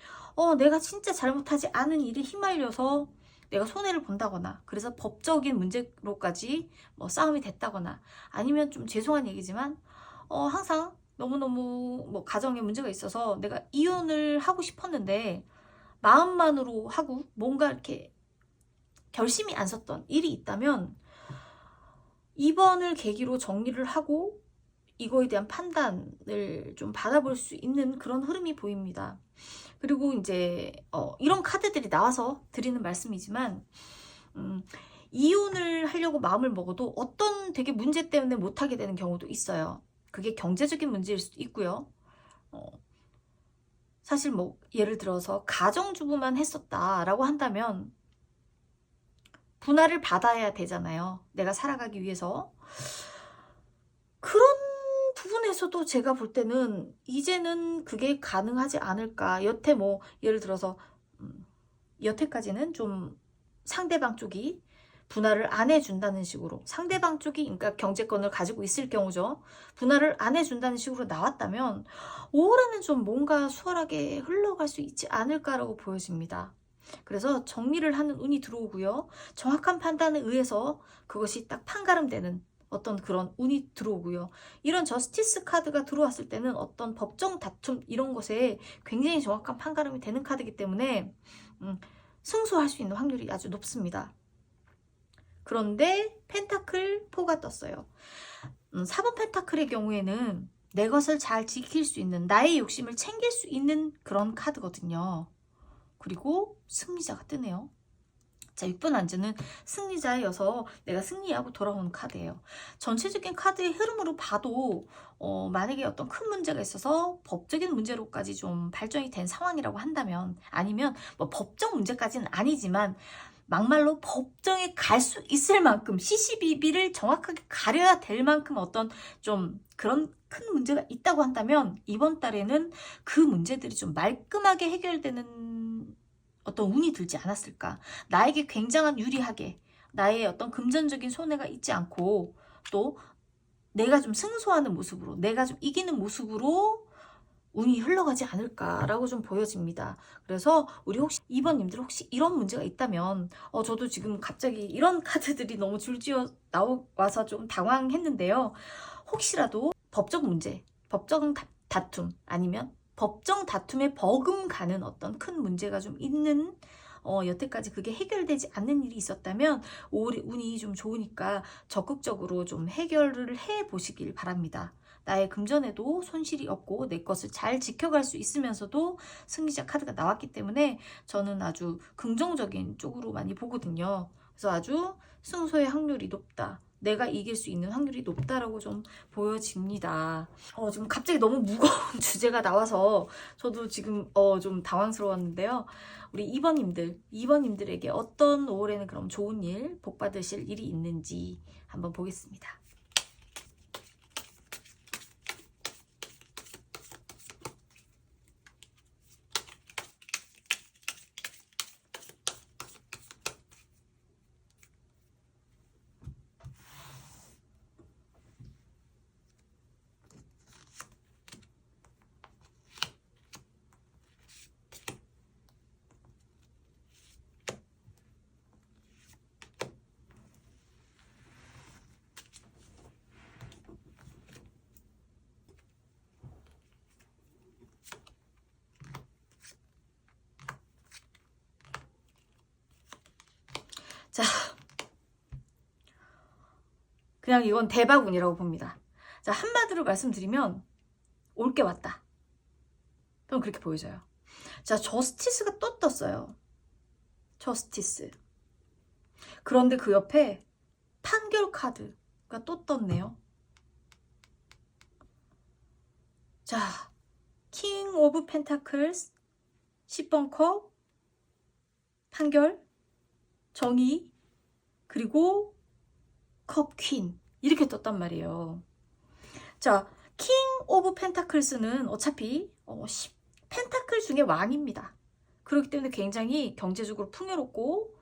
내가 진짜 잘못하지 않은 일에 휘말려서 내가 손해를 본다거나 그래서 법적인 문제로까지 뭐 싸움이 됐다거나 아니면 좀 죄송한 얘기지만 항상 너무너무 뭐 가정에 문제가 있어서 내가 이혼을 하고 싶었는데 마음만으로 하고 뭔가 이렇게 결심이 안 섰던 일이 있다면 이번을 계기로 정리를 하고 이거에 대한 판단을 좀 받아볼 수 있는 그런 흐름이 보입니다. 그리고 이제 이런 카드들이 나와서 드리는 말씀이지만 이혼을 하려고 마음을 먹어도 어떤 되게 문제 때문에 못하게 되는 경우도 있어요. 그게 경제적인 문제일 수도 있고요. 사실 뭐 예를 들어서 가정주부만 했었다라고 한다면 분할을 받아야 되잖아요. 내가 살아가기 위해서. 그런 부분에서도 제가 볼 때는 이제는 그게 가능하지 않을까. 여태 뭐 예를 들어서 여태까지는 좀 상대방 쪽이 분할을 안 해준다는 식으로 상대방 쪽이 그러니까 경제권을 가지고 있을 경우죠. 분할을 안 해준다는 식으로 나왔다면 5월에는 좀 뭔가 수월하게 흘러갈 수 있지 않을까라고 보여집니다. 그래서 정리를 하는 운이 들어오고요. 정확한 판단에 의해서 그것이 딱 판가름되는 어떤 그런 운이 들어오고요. 이런 저스티스 카드가 들어왔을 때는 어떤 법정 다툼 이런 것에 굉장히 정확한 판가름이 되는 카드이기 때문에 승소할 수 있는 확률이 아주 높습니다. 그런데 펜타클 4가 떴어요. 4번 펜타클의 경우에는 내 것을 잘 지킬 수 있는 나의 욕심을 챙길 수 있는 그런 카드거든요. 그리고 승리자가 뜨네요. 자, 6번 안주는 승리자여서 내가 승리하고 돌아오는 카드예요. 전체적인 카드의 흐름으로 봐도 만약에 어떤 큰 문제가 있어서 법적인 문제로까지 좀 발전이 된 상황이라고 한다면, 아니면 뭐 법적 문제까지는 아니지만 막말로 법정에 갈 수 있을 만큼 CCBB를 정확하게 가려야 될 만큼 어떤 좀 그런 큰 문제가 있다고 한다면, 이번 달에는 그 문제들이 좀 말끔하게 해결되는 어떤 운이 들지 않았을까. 나에게 굉장한 유리하게, 나의 어떤 금전적인 손해가 있지 않고, 또 내가 좀 승소하는 모습으로, 내가 좀 이기는 모습으로 운이 흘러가지 않을까라고 좀 보여집니다. 그래서 우리 혹시 2번님들 혹시 이런 문제가 있다면, 저도 지금 갑자기 이런 카드들이 너무 줄지어 나와서 좀 당황했는데요. 혹시라도 법적 문제, 법적 다툼, 아니면 법정 다툼에 버금가는 어떤 큰 문제가 좀 있는, 여태까지 그게 해결되지 않는 일이 있었다면 올해 운이 좀 좋으니까 적극적으로 좀 해결을 해 보시길 바랍니다. 나의 금전에도 손실이 없고 내 것을 잘 지켜갈 수 있으면서도 승리자 카드가 나왔기 때문에 저는 아주 긍정적인 쪽으로 많이 보거든요. 그래서 아주 승소의 확률이 높다, 내가 이길 수 있는 확률이 높다라고 좀 보여집니다. 지금 갑자기 너무 무거운 주제가 나와서 저도 지금 좀 당황스러웠는데요. 우리 2번님들에게 어떤 5월에는 그럼 좋은 일, 복 받으실 일이 있는지 한번 보겠습니다. 자, 그냥 이건 대박운이라고 봅니다. 자, 한마디로 말씀드리면 올 게 왔다. 그럼 그렇게 보여져요. 자, 저스티스가 또 떴어요. 저스티스. 그런데 그 옆에 판결 카드가 또 떴네요. 자, 킹 오브 펜타클스, 10번 컵, 판결, 정의, 그리고 컵 퀸, 이렇게 떴단 말이에요. 자, 킹 오브 펜타클스는 어차피 펜타클 중에 왕입니다. 그렇기 때문에 굉장히 경제적으로 풍요롭고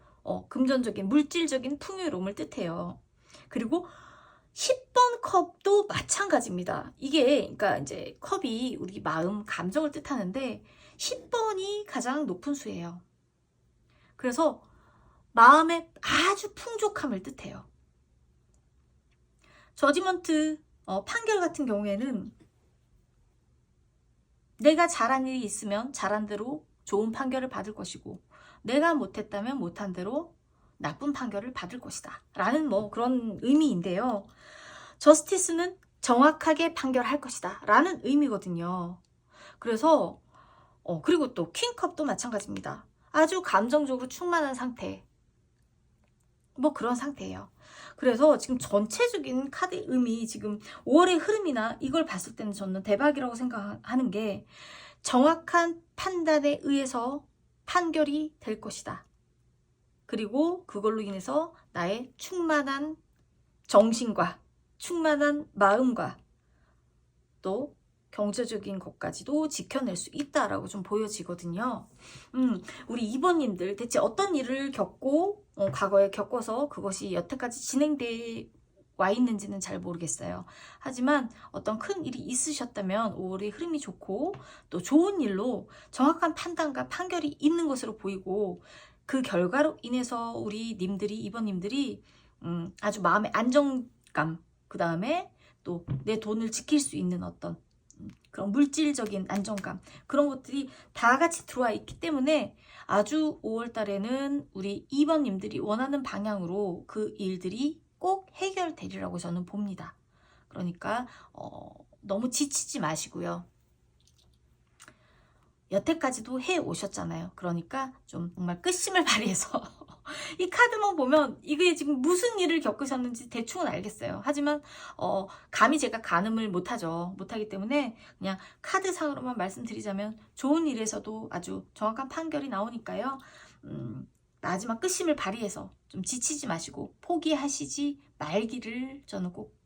금전적인, 물질적인 풍요로움을 뜻해요. 그리고 10번 컵도 마찬가지입니다. 이게 그러니까 이제 컵이 우리 마음, 감정을 뜻하는데 10번이 가장 높은 수예요. 그래서 마음의 아주 풍족함을 뜻해요. 저지먼트, 판결 같은 경우에는 내가 잘한 일이 있으면 잘한 대로 좋은 판결을 받을 것이고, 내가 못했다면 못한 대로 나쁜 판결을 받을 것이다 라는 뭐 그런 의미인데요. 저스티스는 정확하게 판결할 것이다 라는 의미거든요. 그래서 그리고 또 퀸컵도 마찬가지입니다. 아주 감정적으로 충만한 상태, 뭐 그런 상태예요. 그래서 지금 전체적인 카드 의미, 지금 5월의 흐름이나 이걸 봤을 때는 저는 대박이라고 생각하는 게, 정확한 판단에 의해서 판결이 될 것이다. 그리고 그걸로 인해서 나의 충만한 정신과 충만한 마음과 또 경제적인 것까지도 지켜낼 수 있다라고 좀 보여지거든요. 우리 2번님들 대체 어떤 일을 겪고 과거에 겪어서 그것이 여태까지 진행돼 와 있는지는 잘 모르겠어요. 하지만 어떤 큰 일이 있으셨다면 5월의 흐름이 좋고 또 좋은 일로 정확한 판단과 판결이 있는 것으로 보이고, 그 결과로 인해서 우리 님들이, 2번님들이 아주 마음의 안정감, 그 다음에 또 내 돈을 지킬 수 있는 어떤 그런 물질적인 안정감, 그런 것들이 다 같이 들어와 있기 때문에 아주 5월 달에는 우리 2번님들이 원하는 방향으로 그 일들이 꼭 해결되리라고 저는 봅니다. 그러니까 너무 지치지 마시고요. 여태까지도 해 오셨잖아요. 그러니까 좀 정말 끝심을 발휘해서 이 카드만 보면 이게 지금 무슨 일을 겪으셨는지 대충은 알겠어요. 하지만 감히 제가 가늠을 못하죠. 못하기 때문에 그냥 카드상으로만 말씀드리자면 좋은 일에서도 아주 정확한 판결이 나오니까요. 마지막 끝심을 발휘해서 좀 지치지 마시고 포기하시지 말기를 저는 꼭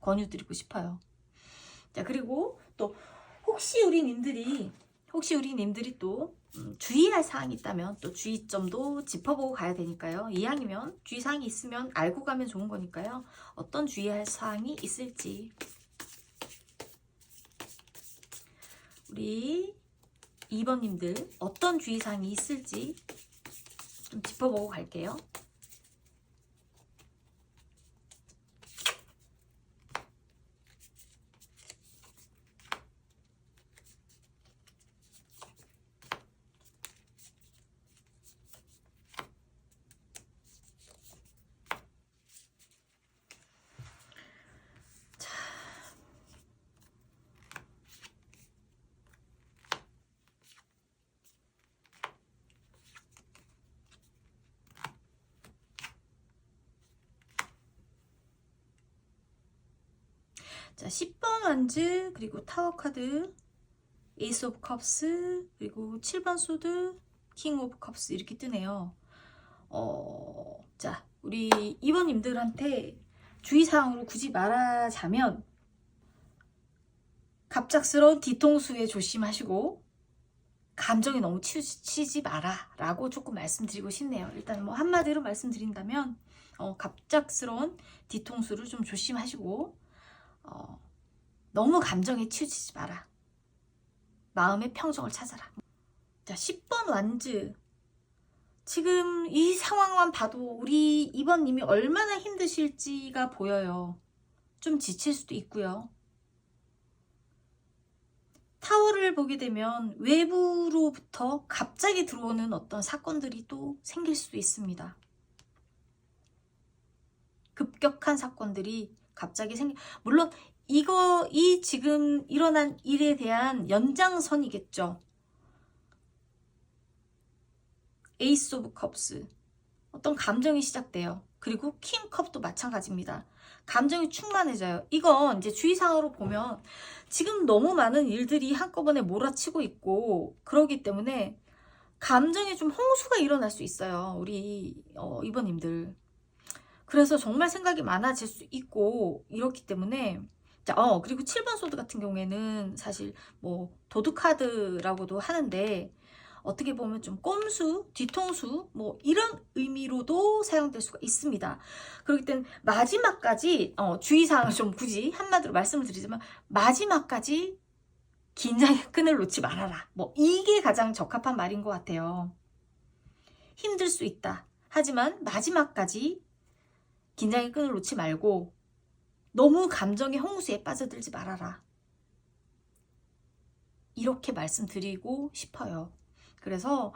권유드리고 싶어요. 자, 그리고 또 혹시 우리 님들이 또 주의할 사항이 있다면 또 주의점도 짚어보고 가야 되니까요. 이왕이면 주의사항이 있으면 알고 가면 좋은 거니까요. 어떤 주의할 사항이 있을지 우리 2번님들 어떤 주의사항이 있을지 좀 짚어보고 갈게요. 자, 10번 완즈, 그리고 타워 카드, 에이스 오브 컵스, 그리고 7번 소드, 킹 오브 컵스 이렇게 뜨네요. 자, 우리 2번님들한테 주의사항으로 굳이 말하자면 갑작스러운 뒤통수에 조심하시고 감정이 너무 치우치지 마라 라고 조금 말씀드리고 싶네요. 일단 뭐 한마디로 말씀드린다면 갑작스러운 뒤통수를 좀 조심하시고 너무 감정에 치우치지 마라. 마음의 평정을 찾아라. 자, 10번 완즈. 지금 이 상황만 봐도 우리 2번님이 얼마나 힘드실지가 보여요. 좀 지칠 수도 있고요. 타워를 보게 되면 외부로부터 갑자기 들어오는 어떤 사건들이 또 생길 수도 있습니다. 급격한 사건들이 갑자기 물론 이 지금 일어난 일에 대한 연장선이겠죠. 에이스 오브 컵스. 어떤 감정이 시작돼요. 그리고 킹컵도 마찬가지입니다. 감정이 충만해져요. 이건 이제 주의사항으로 보면 지금 너무 많은 일들이 한꺼번에 몰아치고 있고 그러기 때문에 감정에 좀 홍수가 일어날 수 있어요. 우리 이번님들. 그래서 정말 생각이 많아질 수 있고 이렇기 때문에 자, 그리고 7번 소드 같은 경우에는 사실 뭐 도둑카드라고도 하는데 어떻게 보면 좀 꼼수, 뒤통수 뭐 이런 의미로도 사용될 수가 있습니다. 그렇기 때문에 마지막까지 주의사항을 좀 굳이 한마디로 말씀을 드리자면 마지막까지 긴장의 끈을 놓지 말아라. 뭐 이게 가장 적합한 말인 것 같아요. 힘들 수 있다. 하지만 마지막까지 긴장의 끈을 놓지 말고 너무 감정의 홍수에 빠져들지 말아라. 이렇게 말씀드리고 싶어요. 그래서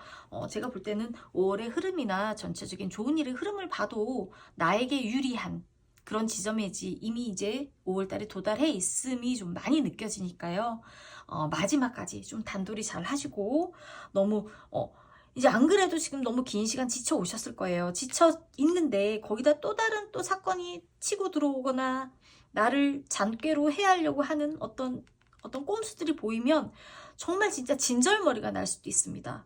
제가 볼 때는 5월의 흐름이나 전체적인 좋은 일의 흐름을 봐도 나에게 유리한 그런 지점이지 이미 이제 5월달에 도달해 있음이 좀 많이 느껴지니까요. 마지막까지 좀 단돌이 잘 하시고 너무 이제 안 그래도 지금 너무 긴 시간 지쳐 오셨을 거예요. 지쳐 있는데 거기다 또 다른 또 사건이 치고 들어오거나 나를 잔꾀로 해하려고 하는 어떤 꼼수들이 보이면 정말 진짜 진절머리가 날 수도 있습니다.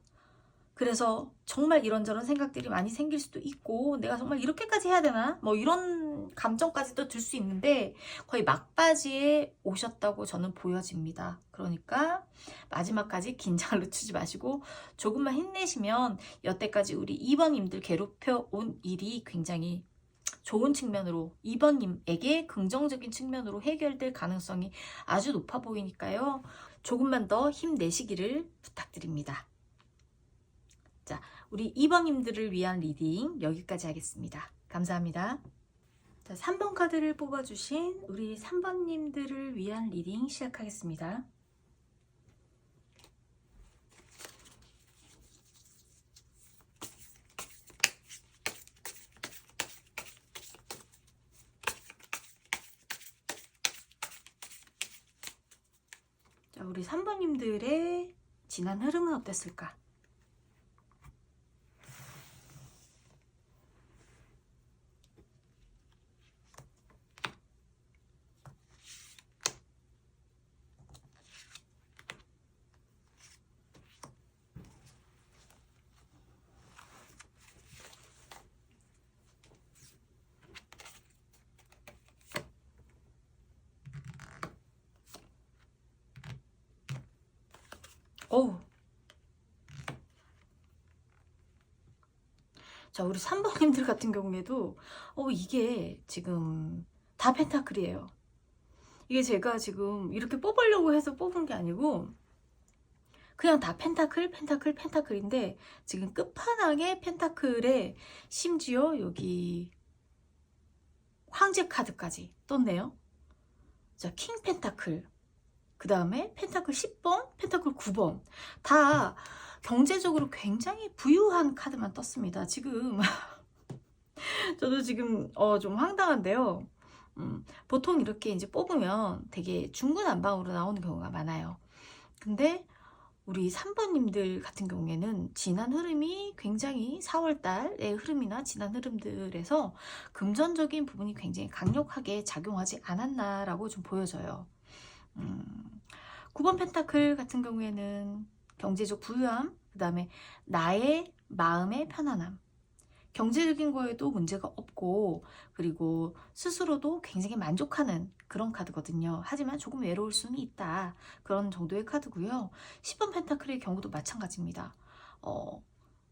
그래서 정말 이런저런 생각들이 많이 생길 수도 있고 내가 정말 이렇게까지 해야 되나? 뭐 이런 감정까지도 들 수 있는데 거의 막바지에 오셨다고 저는 보여집니다. 그러니까 마지막까지 긴장을 늦추지 마시고 조금만 힘내시면 여태까지 우리 2번님들 괴롭혀 온 일이 굉장히 좋은 측면으로 2번님에게 긍정적인 측면으로 해결될 가능성이 아주 높아 보이니까요. 조금만 더 힘내시기를 부탁드립니다. 자, 우리 2번님들을 위한 리딩 여기까지 하겠습니다. 감사합니다. 자, 3번 카드를 뽑아주신 우리 3번님들을 위한 리딩 시작하겠습니다. 자, 우리 3번님들의 지난 흐름은 어땠을까? 어우. 자, 우리 3번님들 같은 경우에도 이게 지금 다 펜타클이에요. 이게 제가 지금 이렇게 뽑으려고 해서 뽑은 게 아니고 그냥 다 펜타클, 펜타클, 펜타클인데 지금 끝판왕의 펜타클에 심지어 여기 황제 카드까지 떴네요. 자, 킹 펜타클, 그 다음에 펜타클 10번, 펜타클 9번 다 경제적으로 굉장히 부유한 카드만 떴습니다. 지금 저도 지금 좀 황당한데요. 보통 이렇게 이제 뽑으면 되게 중구난방으로 나오는 경우가 많아요. 근데 우리 3번님들 같은 경우에는 지난 흐름이 굉장히 4월달의 흐름이나 지난 흐름들에서 금전적인 부분이 굉장히 강력하게 작용하지 않았나라고 좀 보여져요. 9번 펜타클 같은 경우에는 경제적 부유함, 그 다음에 나의 마음의 편안함, 경제적인 거에도 문제가 없고 그리고 스스로도 굉장히 만족하는 그런 카드거든요. 하지만 조금 외로울 수는 있다. 그런 정도의 카드고요. 10번 펜타클의 경우도 마찬가지입니다.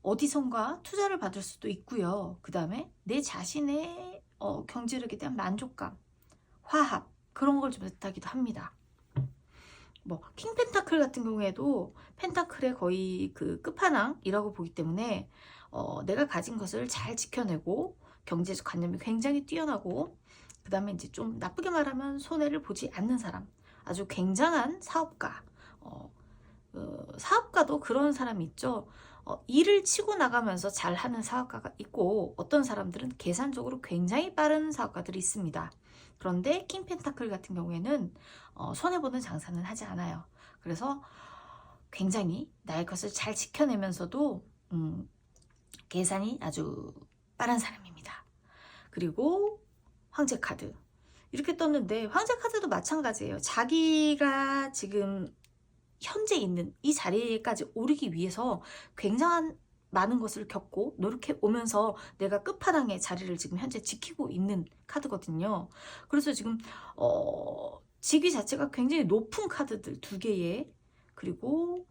어디선가 투자를 받을 수도 있고요. 그 다음에 내 자신의 경제력에 대한 만족감, 화합 그런 걸 좀 뜻하기도 합니다. 킹 펜타클 같은 경우에도 펜타클의 거의 그 끝판왕이라고 보기 때문에 내가 가진 것을 잘 지켜내고 경제적 관념이 굉장히 뛰어나고 그 다음에 이제 좀 나쁘게 말하면 손해를 보지 않는 사람, 아주 굉장한 사업가. 사업가도 그런 사람이 있죠. 일을 치고 나가면서 잘하는 사업가가 있고 어떤 사람들은 계산적으로 굉장히 빠른 사업가들이 있습니다. 그런데 킹 펜타클 같은 경우에는 손해보는 장사는 하지 않아요. 그래서 굉장히 나의 것을 잘 지켜내면서도 계산이 아주 빠른 사람입니다. 그리고 황제 카드 이렇게 떴는데 황제 카드도 마찬가지예요. 자기가 지금 현재 있는 이 자리까지 오르기 위해서 굉장한 많은 것을 겪고 노력해 오면서 내가 끝판왕의 자리를 지금 현재 지키고 있는 카드거든요. 그래서 지금 직위 자체가 굉장히 높은 카드들 두 개에, 그리고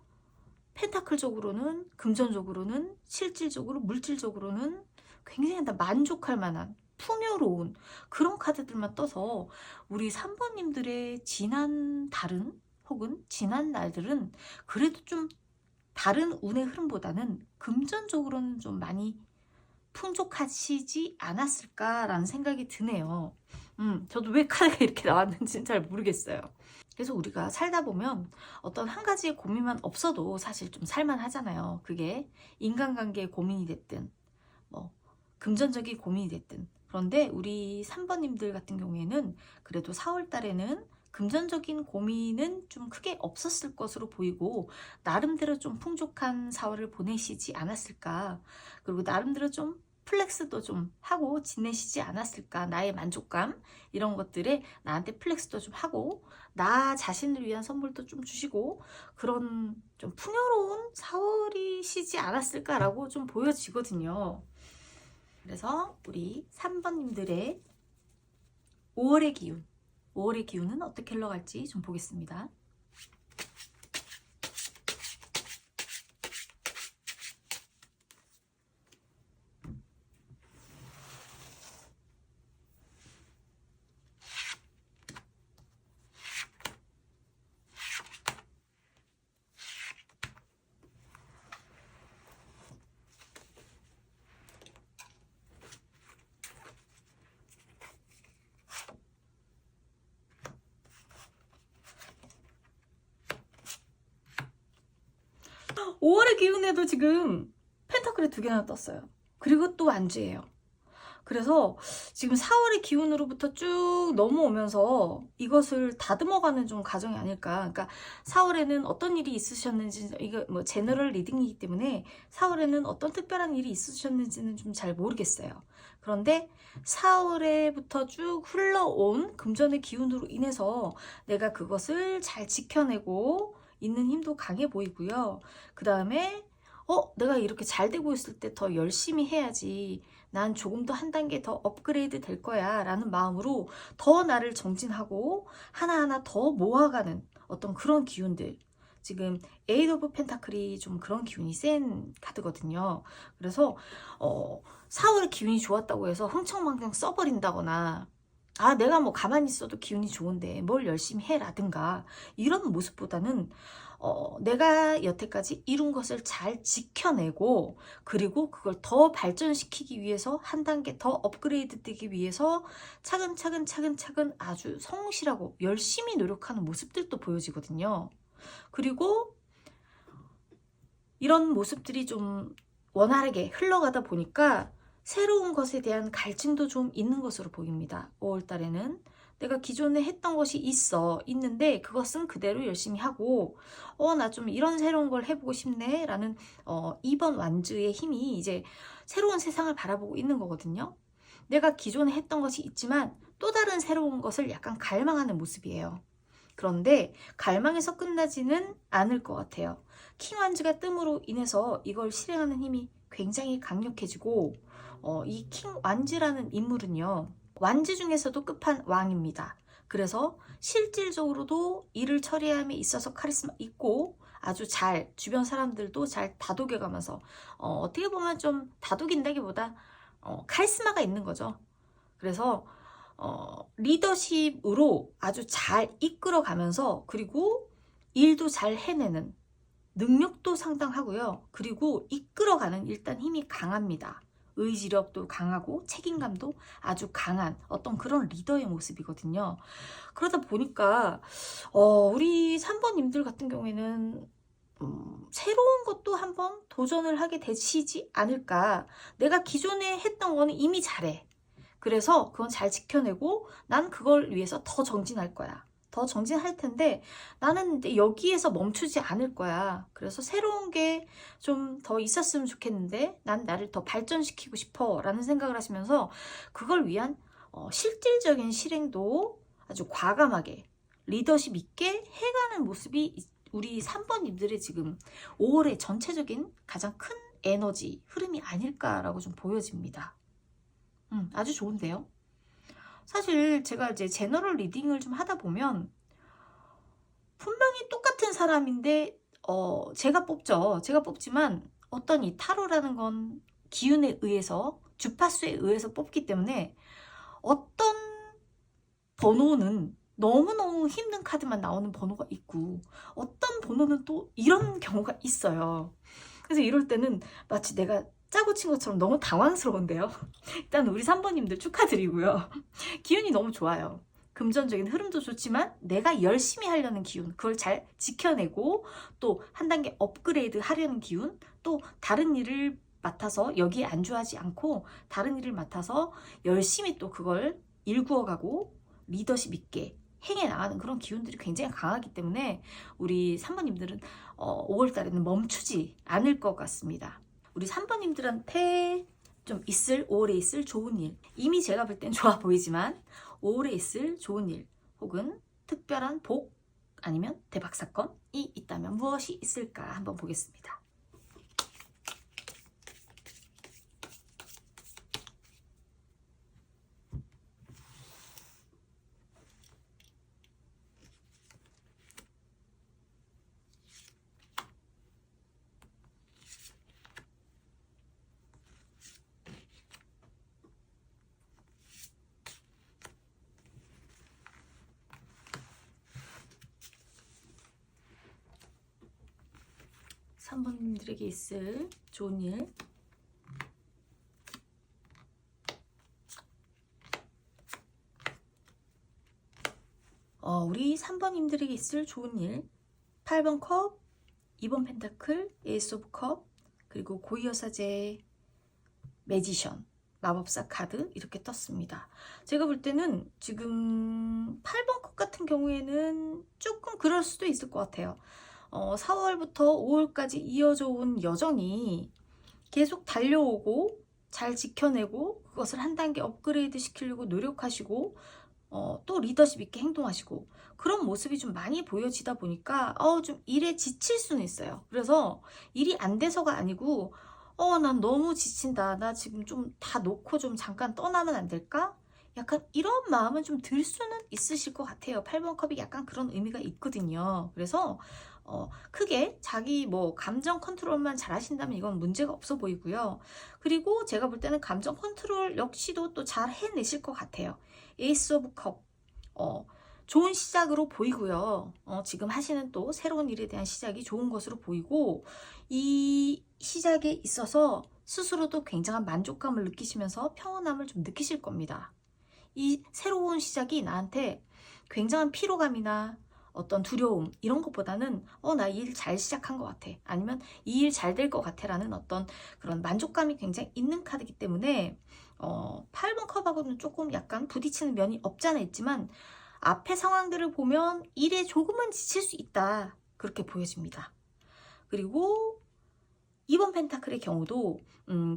펜타클적으로는, 금전적으로는, 실질적으로, 물질적으로는 굉장히 다 만족할 만한 풍요로운 그런 카드들만 떠서 우리 3번님들의 지난 달은 혹은 지난 날들은 그래도 좀 다른 운의 흐름보다는 금전적으로는 좀 많이 풍족하시지 않았을까라는 생각이 드네요. 저도 왜 카드가 이렇게 나왔는지는 잘 모르겠어요. 그래서 우리가 살다 보면 어떤 한 가지의 고민만 없어도 사실 좀 살만하잖아요. 그게 인간관계의 고민이 됐든 금전적인 고민이 됐든. 그런데 우리 3번님들 같은 경우에는 그래도 4월 달에는 금전적인 고민은 좀 크게 없었을 것으로 보이고 나름대로 좀 풍족한 4월을 보내시지 않았을까. 그리고 나름대로 좀 플렉스도 좀 하고 지내시지 않았을까. 나의 만족감 이런 것들에 나한테 플렉스도 좀 하고 나 자신을 위한 선물도 좀 주시고 그런 좀 풍요로운 4월이시지 않았을까라고 좀 보여지거든요. 그래서 우리 3번님들의 5월의 기운, 5월의 기운은 어떻게 흘러갈지 좀 보겠습니다. 헉, 5월의 기운에도 지금 펜타클이 2개나 떴어요. 그리고 또 완주예요. 그래서 지금 4월의 기운으로부터 쭉 넘어오면서 이것을 다듬어가는 좀 과정이 아닐까. 그러니까 4월에는 어떤 일이 있으셨는지, 이거 뭐 제너럴 리딩이기 때문에 4월에는 어떤 특별한 일이 있으셨는지는 좀 잘 모르겠어요. 그런데 4월에부터 쭉 흘러온 금전의 기운으로 인해서 내가 그것을 잘 지켜내고 있는 힘도 강해 보이고요. 그 다음에 내가 이렇게 잘 되고 있을 때 더 열심히 해야지. 난 조금 더 한 단계 더 업그레이드 될 거야 라는 마음으로 더 나를 정진하고 하나하나 더 모아가는 어떤 그런 기운들. 지금 에이드 오브 펜타클이 좀 그런 기운이 센 카드거든요. 그래서 4월에 기운이 좋았다고 해서 흥청망청 써버린다거나 내가 뭐 가만히 있어도 기운이 좋은데 뭘 열심히 해라든가 이런 모습보다는 내가 여태까지 이룬 것을 잘 지켜내고 그리고 그걸 더 발전시키기 위해서 한 단계 더 업그레이드 되기 위해서 차근차근 아주 성실하고 열심히 노력하는 모습들도 보여지거든요. 그리고 이런 모습들이 좀 원활하게 흘러가다 보니까 새로운 것에 대한 갈증도 좀 있는 것으로 보입니다. 5월 달에는 내가 기존에 했던 것이 있는데 그것은 그대로 열심히 하고 나 좀 이런 새로운 걸 해보고 싶네 라는 2번 완즈의 힘이 이제 새로운 세상을 바라보고 있는 거거든요. 내가 기존에 했던 것이 있지만 또 다른 새로운 것을 약간 갈망하는 모습이에요. 그런데 갈망에서 끝나지는 않을 것 같아요. 킹 완즈가 뜸으로 인해서 이걸 실행하는 힘이 굉장히 강력해지고 이 킹 완즈라는 인물은요. 완즈 중에서도 끝판왕입니다. 그래서 실질적으로도 일을 처리함에 있어서 카리스마 있고 아주 잘 주변 사람들도 잘 다독여가면서 어떻게 보면 좀 다독인다기보다 카리스마가 있는 거죠. 그래서 리더십으로 아주 잘 이끌어가면서 그리고 일도 잘 해내는 능력도 상당하고요. 그리고 이끌어가는 일단 힘이 강합니다. 의지력도 강하고 책임감도 아주 강한 어떤 그런 리더의 모습이거든요. 그러다 보니까 우리 3번님들 같은 경우에는 새로운 것도 한번 도전을 하게 되시지 않을까. 내가 기존에 했던 거는 이미 잘해. 그래서 그건 잘 지켜내고 난 그걸 위해서 더 정진할 거야. 더 정진할 텐데 나는 여기에서 멈추지 않을 거야. 그래서 새로운 게 좀 더 있었으면 좋겠는데 난 나를 더 발전시키고 싶어 라는 생각을 하시면서 그걸 위한 실질적인 실행도 아주 과감하게 리더십 있게 해가는 모습이 우리 3번님들의 지금 5월의 전체적인 가장 큰 에너지 흐름이 아닐까라고 좀 보여집니다. 아주 좋은데요. 사실 제가 이제 제너럴 리딩을 좀 하다 보면 분명히 똑같은 사람인데 제가 뽑죠. 제가 뽑지만 어떤 이 타로라는 건 기운에 의해서 주파수에 의해서 뽑기 때문에 어떤 번호는 너무너무 힘든 카드만 나오는 번호가 있고 어떤 번호는 또 이런 경우가 있어요. 그래서 이럴 때는 마치 내가 짜고 친 것처럼 너무 당황스러운데요. 일단 우리 3번님들 축하드리고요. 기운이 너무 좋아요. 금전적인 흐름도 좋지만 내가 열심히 하려는 기운, 그걸 잘 지켜내고 또 한 단계 업그레이드 하려는 기운, 또 다른 일을 맡아서 여기에 안주하지 않고 다른 일을 맡아서 열심히 또 그걸 일구어가고 리더십 있게 행해 나가는 그런 기운들이 굉장히 강하기 때문에 우리 3번님들은 5월 달에는 멈추지 않을 것 같습니다. 우리 3번님들한테 좀 5월에 있을 좋은 일, 이미 제가 볼 땐 좋아 보이지만 5월에 있을 좋은 일 혹은 특별한 복 아니면 대박 사건이 있다면 무엇이 있을까 한번 보겠습니다. 3번님들에게 있을 좋은 일, 우리 3번님들에게 있을 좋은 일, 8번 컵, 2번 펜타클, 에이스 오브 컵, 그리고 고이여사제 매지션, 마법사 카드 이렇게 떴습니다. 제가 볼 때는 지금 8번 컵 같은 경우에는 조금 그럴 수도 있을 것 같아요. 4월부터 5월까지 이어져 온 여정이 계속 달려오고 잘 지켜내고 그것을 한 단계 업그레이드 시키려고 노력하시고 또 리더십 있게 행동하시고 그런 모습이 좀 많이 보여지다 보니까 좀 일에 지칠 수는 있어요. 그래서 일이 안 돼서가 아니고 난 너무 지친다. 나 지금 좀 다 놓고 좀 잠깐 떠나면 안 될까? 약간 이런 마음은 좀 들 수는 있으실 것 같아요. 8번 컵이 약간 그런 의미가 있거든요. 그래서 크게 자기 뭐 감정 컨트롤만 잘 하신다면 이건 문제가 없어 보이고요. 그리고 제가 볼 때는 감정 컨트롤 역시도 또 잘 해내실 것 같아요. 에이스 오브 컵. 좋은 시작으로 보이고요. 지금 하시는 또 새로운 일에 대한 시작이 좋은 것으로 보이고 이 시작에 있어서 스스로도 굉장한 만족감을 느끼시면서 평온함을 좀 느끼실 겁니다. 이 새로운 시작이 나한테 굉장한 피로감이나 어떤 두려움 이런 것보다는 나 이 일 잘 시작한 것 같아. 아니면 이 일 잘 될 것 같아 라는 어떤 그런 만족감이 굉장히 있는 카드이기 때문에 8번 컵하고는 조금 약간 부딪히는 면이 없잖아 있지만 앞의 상황들을 보면 일에 조금은 지칠 수 있다. 그렇게 보여집니다. 그리고 2번 펜타클의 경우도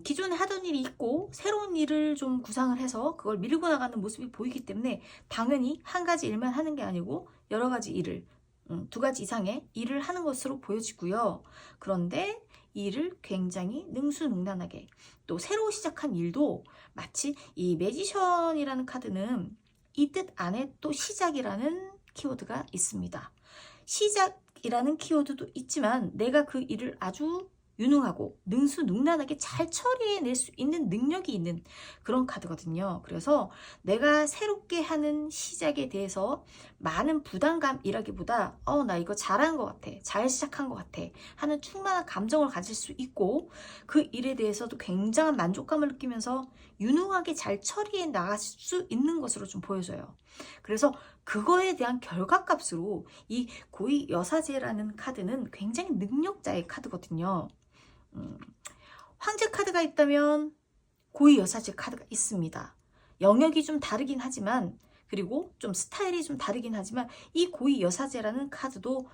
기존에 하던 일이 있고 새로운 일을 좀 구상을 해서 그걸 밀고 나가는 모습이 보이기 때문에 당연히 한 가지 일만 하는 게 아니고 여러 가지 일을 2가지 이상의 일을 하는 것으로 보여지고요. 그런데 이 일을 굉장히 능수능란하게 또 새로 시작한 일도 마치 이 매지션이라는 카드는 이 뜻 안에 또 시작이라는 키워드가 있습니다. 시작이라는 키워드도 있지만 내가 그 일을 아주 유능하고 능수능란하게 잘 처리해낼 수 있는 능력이 있는 그런 카드거든요. 그래서 내가 새롭게 하는 시작에 대해서 많은 부담감이라기보다 나 이거 잘한 것 같아. 잘 시작한 것 같아. 하는 충만한 감정을 가질 수 있고 그 일에 대해서도 굉장한 만족감을 느끼면서 유능하게 잘 처리해 나갈 수 있는 것으로 좀 보여져요. 그래서 그거에 대한 결과값으로 이 고위 여사제라는 카드는 굉장히 능력자의 카드거든요. 황제 카드가 있다면 고위 여사제 카드가 있습니다. 영역이 좀 다르긴 하지만 그리고 좀 스타일이 좀 다르긴 하지만 이 고위 여사제라는 카드도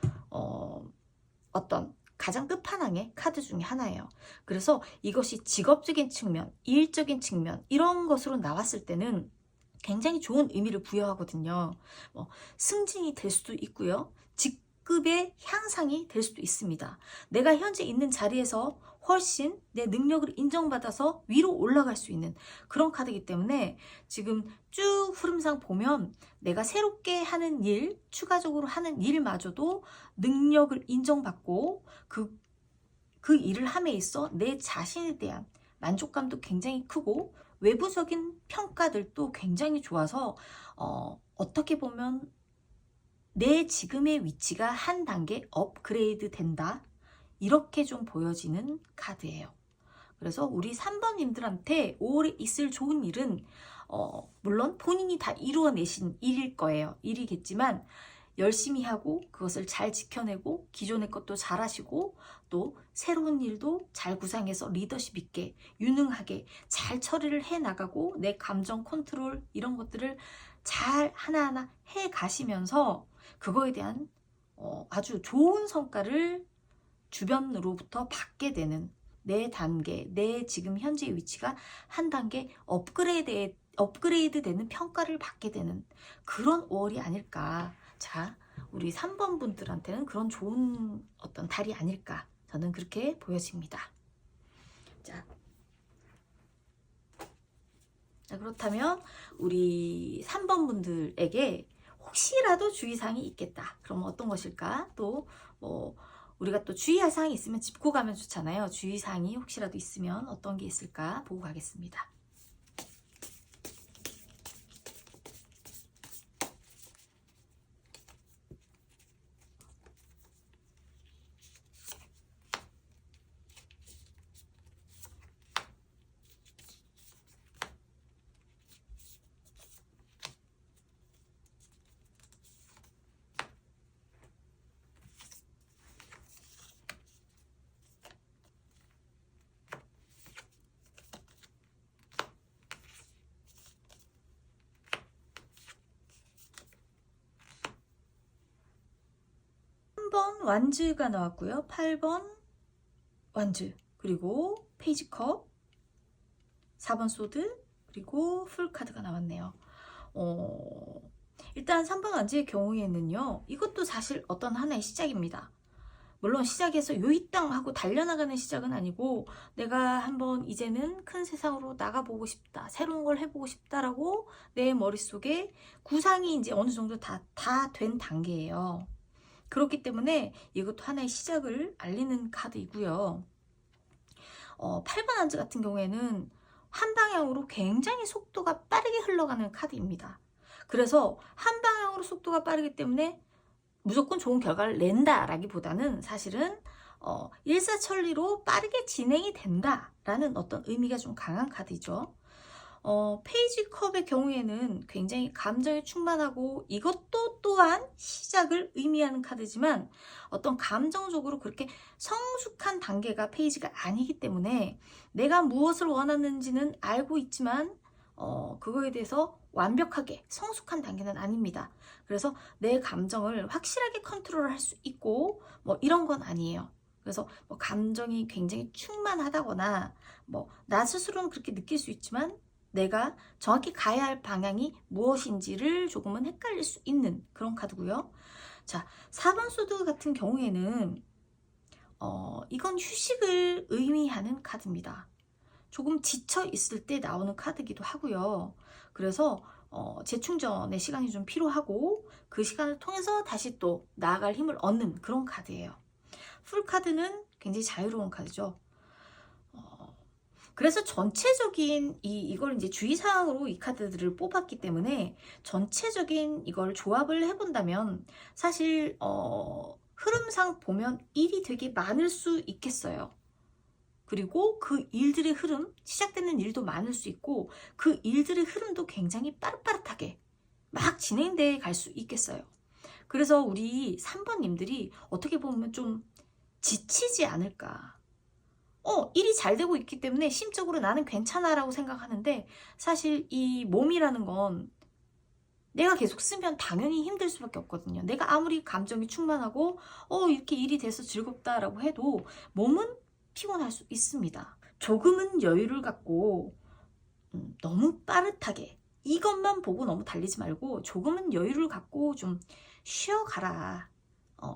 어떤 가장 끝판왕의 카드 중에 하나예요. 그래서 이것이 직업적인 측면, 일적인 측면 이런 것으로 나왔을 때는 굉장히 좋은 의미를 부여하거든요. 승진이 될 수도 있고요. 직급의 향상이 될 수도 있습니다. 내가 현재 있는 자리에서 훨씬 내 능력을 인정받아서 위로 올라갈 수 있는 그런 카드이기 때문에 지금 쭉 흐름상 보면 내가 새롭게 하는 일, 추가적으로 하는 일마저도 능력을 인정받고 그 일을 함에 있어 내 자신에 대한 만족감도 굉장히 크고 외부적인 평가들도 굉장히 좋아서 어떻게 보면 내 지금의 위치가 한 단계 업그레이드 된다. 이렇게 좀 보여지는 카드예요. 그래서 우리 3번님들한테 5월에 있을 좋은 일은 물론 본인이 다 이루어내신 일일 거예요. 일이겠지만 열심히 하고 그것을 잘 지켜내고 기존의 것도 잘 하시고 또 새로운 일도 잘 구상해서 리더십 있게 유능하게 잘 처리를 해 나가고 내 감정 컨트롤 이런 것들을 잘 하나하나 해 가시면서 그거에 대한 아주 좋은 성과를 주변으로부터 받게 되는 내 단계, 내 지금 현재 위치가 한 단계 업그레이드 되는 평가를 받게 되는 그런 5월이 아닐까. 자, 우리 3번 분들한테는 그런 좋은 어떤 달이 아닐까. 저는 그렇게 보여집니다. 자, 그렇다면 우리 3번 분들에게 혹시라도 주의사항이 있겠다. 그럼 어떤 것일까? 또 우리가 또 주의할 사항이 있으면 짚고 가면 좋잖아요. 주의사항이 혹시라도 있으면 어떤 게 있을까 보고 가겠습니다. 완즈가 나왔고요. 8번 완즈, 그리고 페이지 컵, 4번 소드, 그리고 풀 카드가 나왔네요. 일단 3번 완즈의 경우에는요, 이것도 사실 어떤 하나의 시작입니다. 물론 시작해서 요이땅 하고 달려나가는 시작은 아니고, 내가 한번 이제는 큰 세상으로 나가보고 싶다, 새로운 걸 해보고 싶다라고 내 머릿속에 구상이 이제 어느 정도 다 된 단계예요. 그렇기 때문에 이것도 하나의 시작을 알리는 카드이고요. 8번 한즈 같은 경우에는 한 방향으로 굉장히 속도가 빠르게 흘러가는 카드입니다. 그래서 한 방향으로 속도가 빠르기 때문에 무조건 좋은 결과를 낸다라기보다는 사실은 일사천리로 빠르게 진행이 된다라는 어떤 의미가 좀 강한 카드죠. 페이지 컵의 경우에는 굉장히 감정이 충만하고 이것도 또한 시작을 의미하는 카드지만 어떤 감정적으로 그렇게 성숙한 단계가 페이지가 아니기 때문에 내가 무엇을 원하는지는 알고 있지만 그거에 대해서 완벽하게 성숙한 단계는 아닙니다. 그래서 내 감정을 확실하게 컨트롤할 수 있고 뭐 이런 건 아니에요. 그래서 뭐 감정이 굉장히 충만하다거나 뭐 나 스스로는 그렇게 느낄 수 있지만 내가 정확히 가야 할 방향이 무엇인지를 조금은 헷갈릴 수 있는 그런 카드고요. 자, 4번 소드 같은 경우에는 이건 휴식을 의미하는 카드입니다. 조금 지쳐 있을 때 나오는 카드기도 하고요. 그래서 재충전의 시간이 좀 필요하고 그 시간을 통해서 다시 또 나아갈 힘을 얻는 그런 카드예요. 풀 카드는 굉장히 자유로운 카드죠. 그래서 전체적인 이걸 이제 주의사항으로 이 카드들을 뽑았기 때문에 전체적인 이걸 조합을 해본다면 사실 흐름상 보면 일이 되게 많을 수 있겠어요. 그리고 그 일들의 흐름, 시작되는 일도 많을 수 있고 그 일들의 흐름도 굉장히 빠릇빠릇하게 막 진행돼 갈 수 있겠어요. 그래서 우리 3번님들이 어떻게 보면 좀 지치지 않을까. 일이 잘 되고 있기 때문에 심적으로 나는 괜찮아 라고 생각하는데 사실 이 몸이라는 건 내가 계속 쓰면 당연히 힘들 수밖에 없거든요. 내가 아무리 감정이 충만하고 이렇게 일이 돼서 즐겁다라고 해도 몸은 피곤할 수 있습니다. 조금은 여유를 갖고 너무 빠릿하게 이것만 보고 너무 달리지 말고 조금은 여유를 갖고 좀 쉬어가라.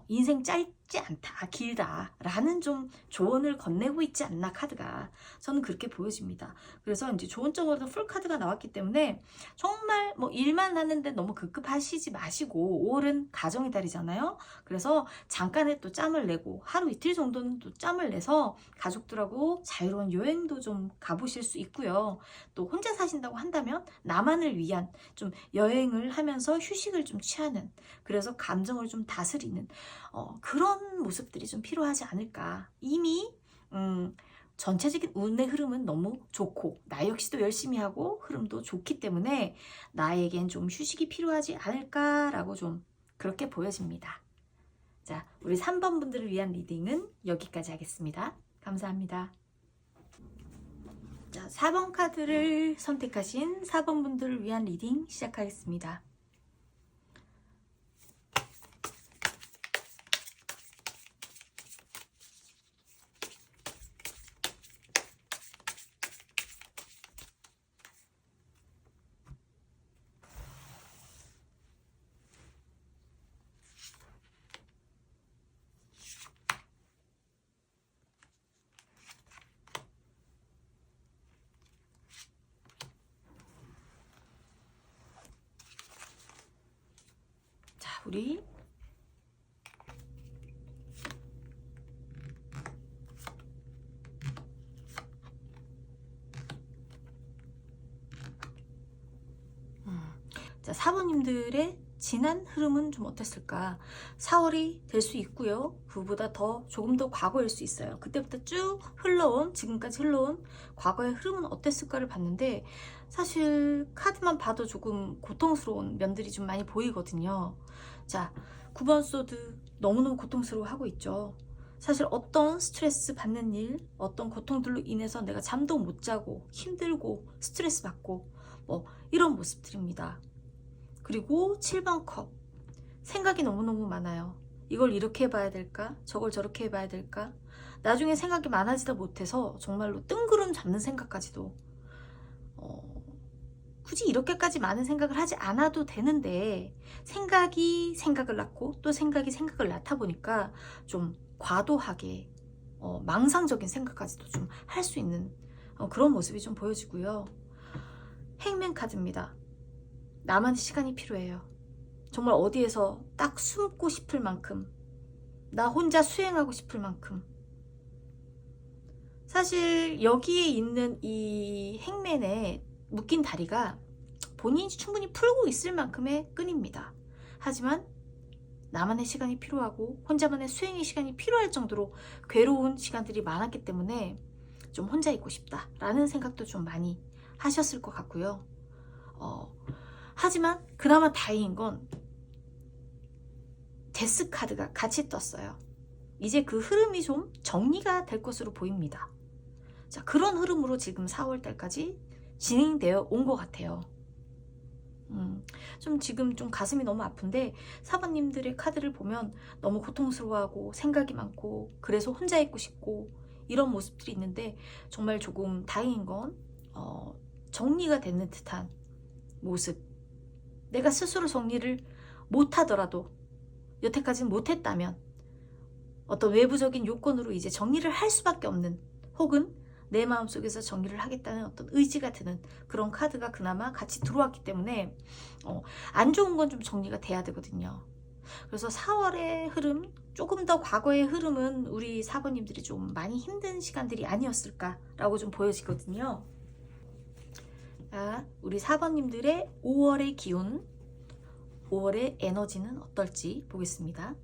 인생 짧지 않다, 길다 라는 좀 조언을 건네고 있지 않나 카드가. 저는 그렇게 보여집니다. 그래서 이제 조언적으로 풀 카드가 나왔기 때문에 정말 뭐 일만 하는데 너무 급급하시지 마시고 5월은 가정의 달이잖아요. 그래서 잠깐의 또 짬을 내고 하루 이틀 정도는 또 짬을 내서 가족들하고 자유로운 여행도 좀 가보실 수 있고요. 또 혼자 사신다고 한다면 나만을 위한 좀 여행을 하면서 휴식을 좀 취하는, 그래서 감정을 좀 다스리는 그런 모습들이 좀 필요하지 않을까. 이미 전체적인 운의 흐름은 너무 좋고 나 역시도 열심히 하고 흐름도 좋기 때문에 나에겐 좀 휴식이 필요하지 않을까라고 좀 그렇게 보여집니다. 자, 우리 3번 분들을 위한 리딩은 여기까지 하겠습니다. 감사합니다. 자, 4번 카드를 선택하신 4번 분들을 위한 리딩 시작하겠습니다. 우리 자, 4번님들의 지난 흐름은 좀 어땠을까? 4월이 될 수 있고요. 그보다 조금 더 과거일 수 있어요. 그때부터 쭉 흘러온, 지금까지 흘러온 과거의 흐름은 어땠을까를 봤는데 사실 카드만 봐도 조금 고통스러운 면들이 좀 많이 보이거든요. 자, 9번 소드 너무너무 고통스러워하고 있죠. 사실 어떤 스트레스 받는 일, 어떤 고통들로 인해서 내가 잠도 못 자고 힘들고 스트레스 받고 뭐 이런 모습들입니다. 그리고 7번 컵, 생각이 너무너무 많아요. 이걸 이렇게 해봐야 될까? 저걸 저렇게 해봐야 될까? 나중에 생각이 많아지다 못해서 정말로 뜬구름 잡는 생각까지도 굳이 이렇게까지 많은 생각을 하지 않아도 되는데 생각이 생각을 낳고 또 생각이 생각을 낳다 보니까 좀 과도하게 망상적인 생각까지도 좀 할 수 있는 그런 모습이 좀 보여지고요. 행맨 카드입니다. 나만의 시간이 필요해요. 정말 어디에서 딱 숨고 싶을 만큼, 나 혼자 수행하고 싶을 만큼. 사실 여기에 있는 이 행맨의 묶인 다리가 본인이 충분히 풀고 있을 만큼의 끈입니다. 하지만 나만의 시간이 필요하고 혼자만의 수행의 시간이 필요할 정도로 괴로운 시간들이 많았기 때문에 좀 혼자 있고 싶다라는 생각도 좀 많이 하셨을 것 같고요. 하지만 그나마 다행인 건 데스 카드가 같이 떴어요. 이제 그 흐름이 좀 정리가 될 것으로 보입니다. 자, 그런 흐름으로 지금 4월달까지 진행되어 온 것 같아요. 좀 지금 좀 가슴이 너무 아픈데 사모님들의 카드를 보면 너무 고통스러워하고 생각이 많고 그래서 혼자 있고 싶고 이런 모습들이 있는데 정말 조금 다행인 건 정리가 되는 듯한 모습. 내가 스스로 정리를 못하더라도 여태까지는 못했다면 어떤 외부적인 요건으로 이제 정리를 할 수밖에 없는, 혹은 내 마음속에서 정리를 하겠다는 어떤 의지가 드는 그런 카드가 그나마 같이 들어왔기 때문에 안 좋은 건 좀 정리가 돼야 되거든요. 그래서 4월의 흐름, 조금 더 과거의 흐름은 우리 사부님들이 좀 많이 힘든 시간들이 아니었을까라고 좀 보여지거든요. 자, 우리 사부님들의 5월의 기운, 5월의 에너지는 어떨지 보겠습니다.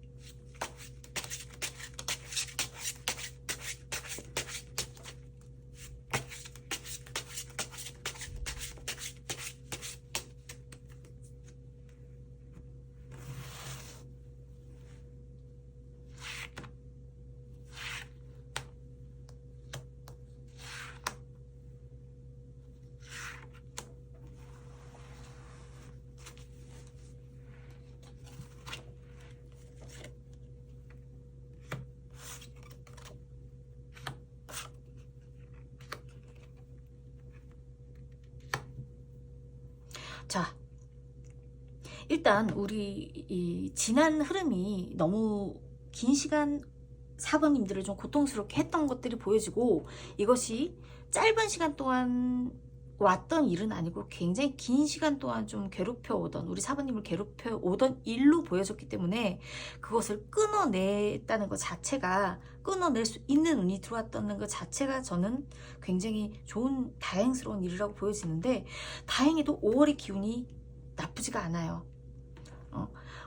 자, 일단 우리 이 지난 흐름이 너무 긴 시간 사번님들을 좀 고통스럽게 했던 것들이 보여지고, 이것이 짧은 시간 동안 왔던 일은 아니고 굉장히 긴 시간 동안 좀 괴롭혀 오던, 우리 사부님을 괴롭혀 오던 일로 보여졌기 때문에 그것을 끊어냈다는 것 자체가, 끊어낼 수 있는 운이 들어왔다는 것 자체가 저는 굉장히 좋은 다행스러운 일이라고 보여지는데, 다행히도 5월의 기운이 나쁘지가 않아요.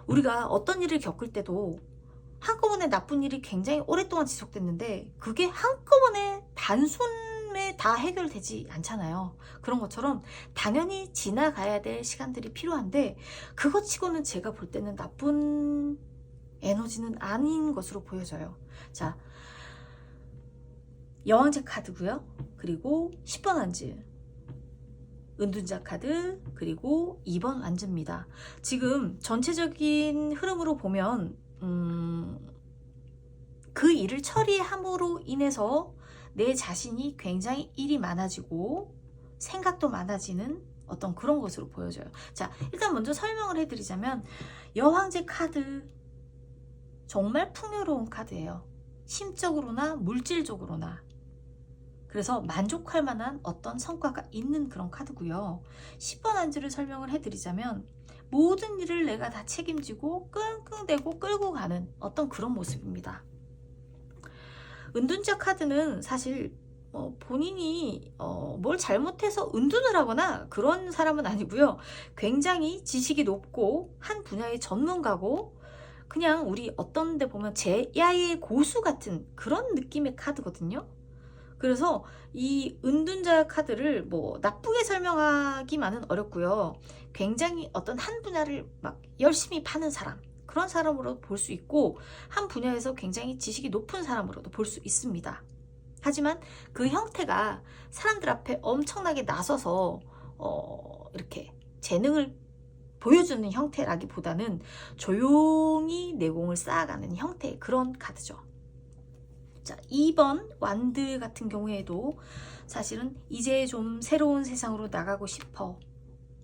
우리가 어떤 일을 겪을 때도 한꺼번에 나쁜 일이 굉장히 오랫동안 지속됐는데 그게 한꺼번에 단숨에 다 해결되지 않잖아요. 그런 것처럼 당연히 지나가야 될 시간들이 필요한데 그것 치고는 제가 볼 때는 나쁜 에너지는 아닌 것으로 보여져요. 자, 여왕제 카드고요. 그리고 10번 완즈, 은둔자 카드, 그리고 2번 완즈입니다. 지금 전체적인 흐름으로 보면 그 일을 처리함으로 인해서 내 자신이 굉장히 일이 많아지고 생각도 많아지는 어떤 그런 것으로 보여져요. 자, 일단 먼저 설명을 해드리자면 여왕제 카드 정말 풍요로운 카드예요. 심적으로나 물질적으로나. 그래서 만족할 만한 어떤 성과가 있는 그런 카드고요. 10번 안주를 설명을 해드리자면 모든 일을 내가 다 책임지고 끙끙대고 끌고 가는 어떤 그런 모습입니다. 은둔자 카드는 사실 본인이 뭘 잘못해서 은둔을 하거나 그런 사람은 아니고요. 굉장히 지식이 높고 한 분야의 전문가고 그냥 우리 어떤 데 보면 제야의 고수 같은 그런 느낌의 카드거든요. 그래서 이 은둔자 카드를 뭐 나쁘게 설명하기만은 어렵고요. 굉장히 어떤 한 분야를 막 열심히 파는 사람, 그런 사람으로 볼 수 있고 한 분야에서 굉장히 지식이 높은 사람으로도 볼 수 있습니다. 하지만 그 형태가 사람들 앞에 엄청나게 나서서 이렇게 재능을 보여주는 형태라기보다는 조용히 내공을 쌓아가는 형태의 그런 카드죠. 자, 2번 완드 같은 경우에도 사실은 이제 좀 새로운 세상으로 나가고 싶어.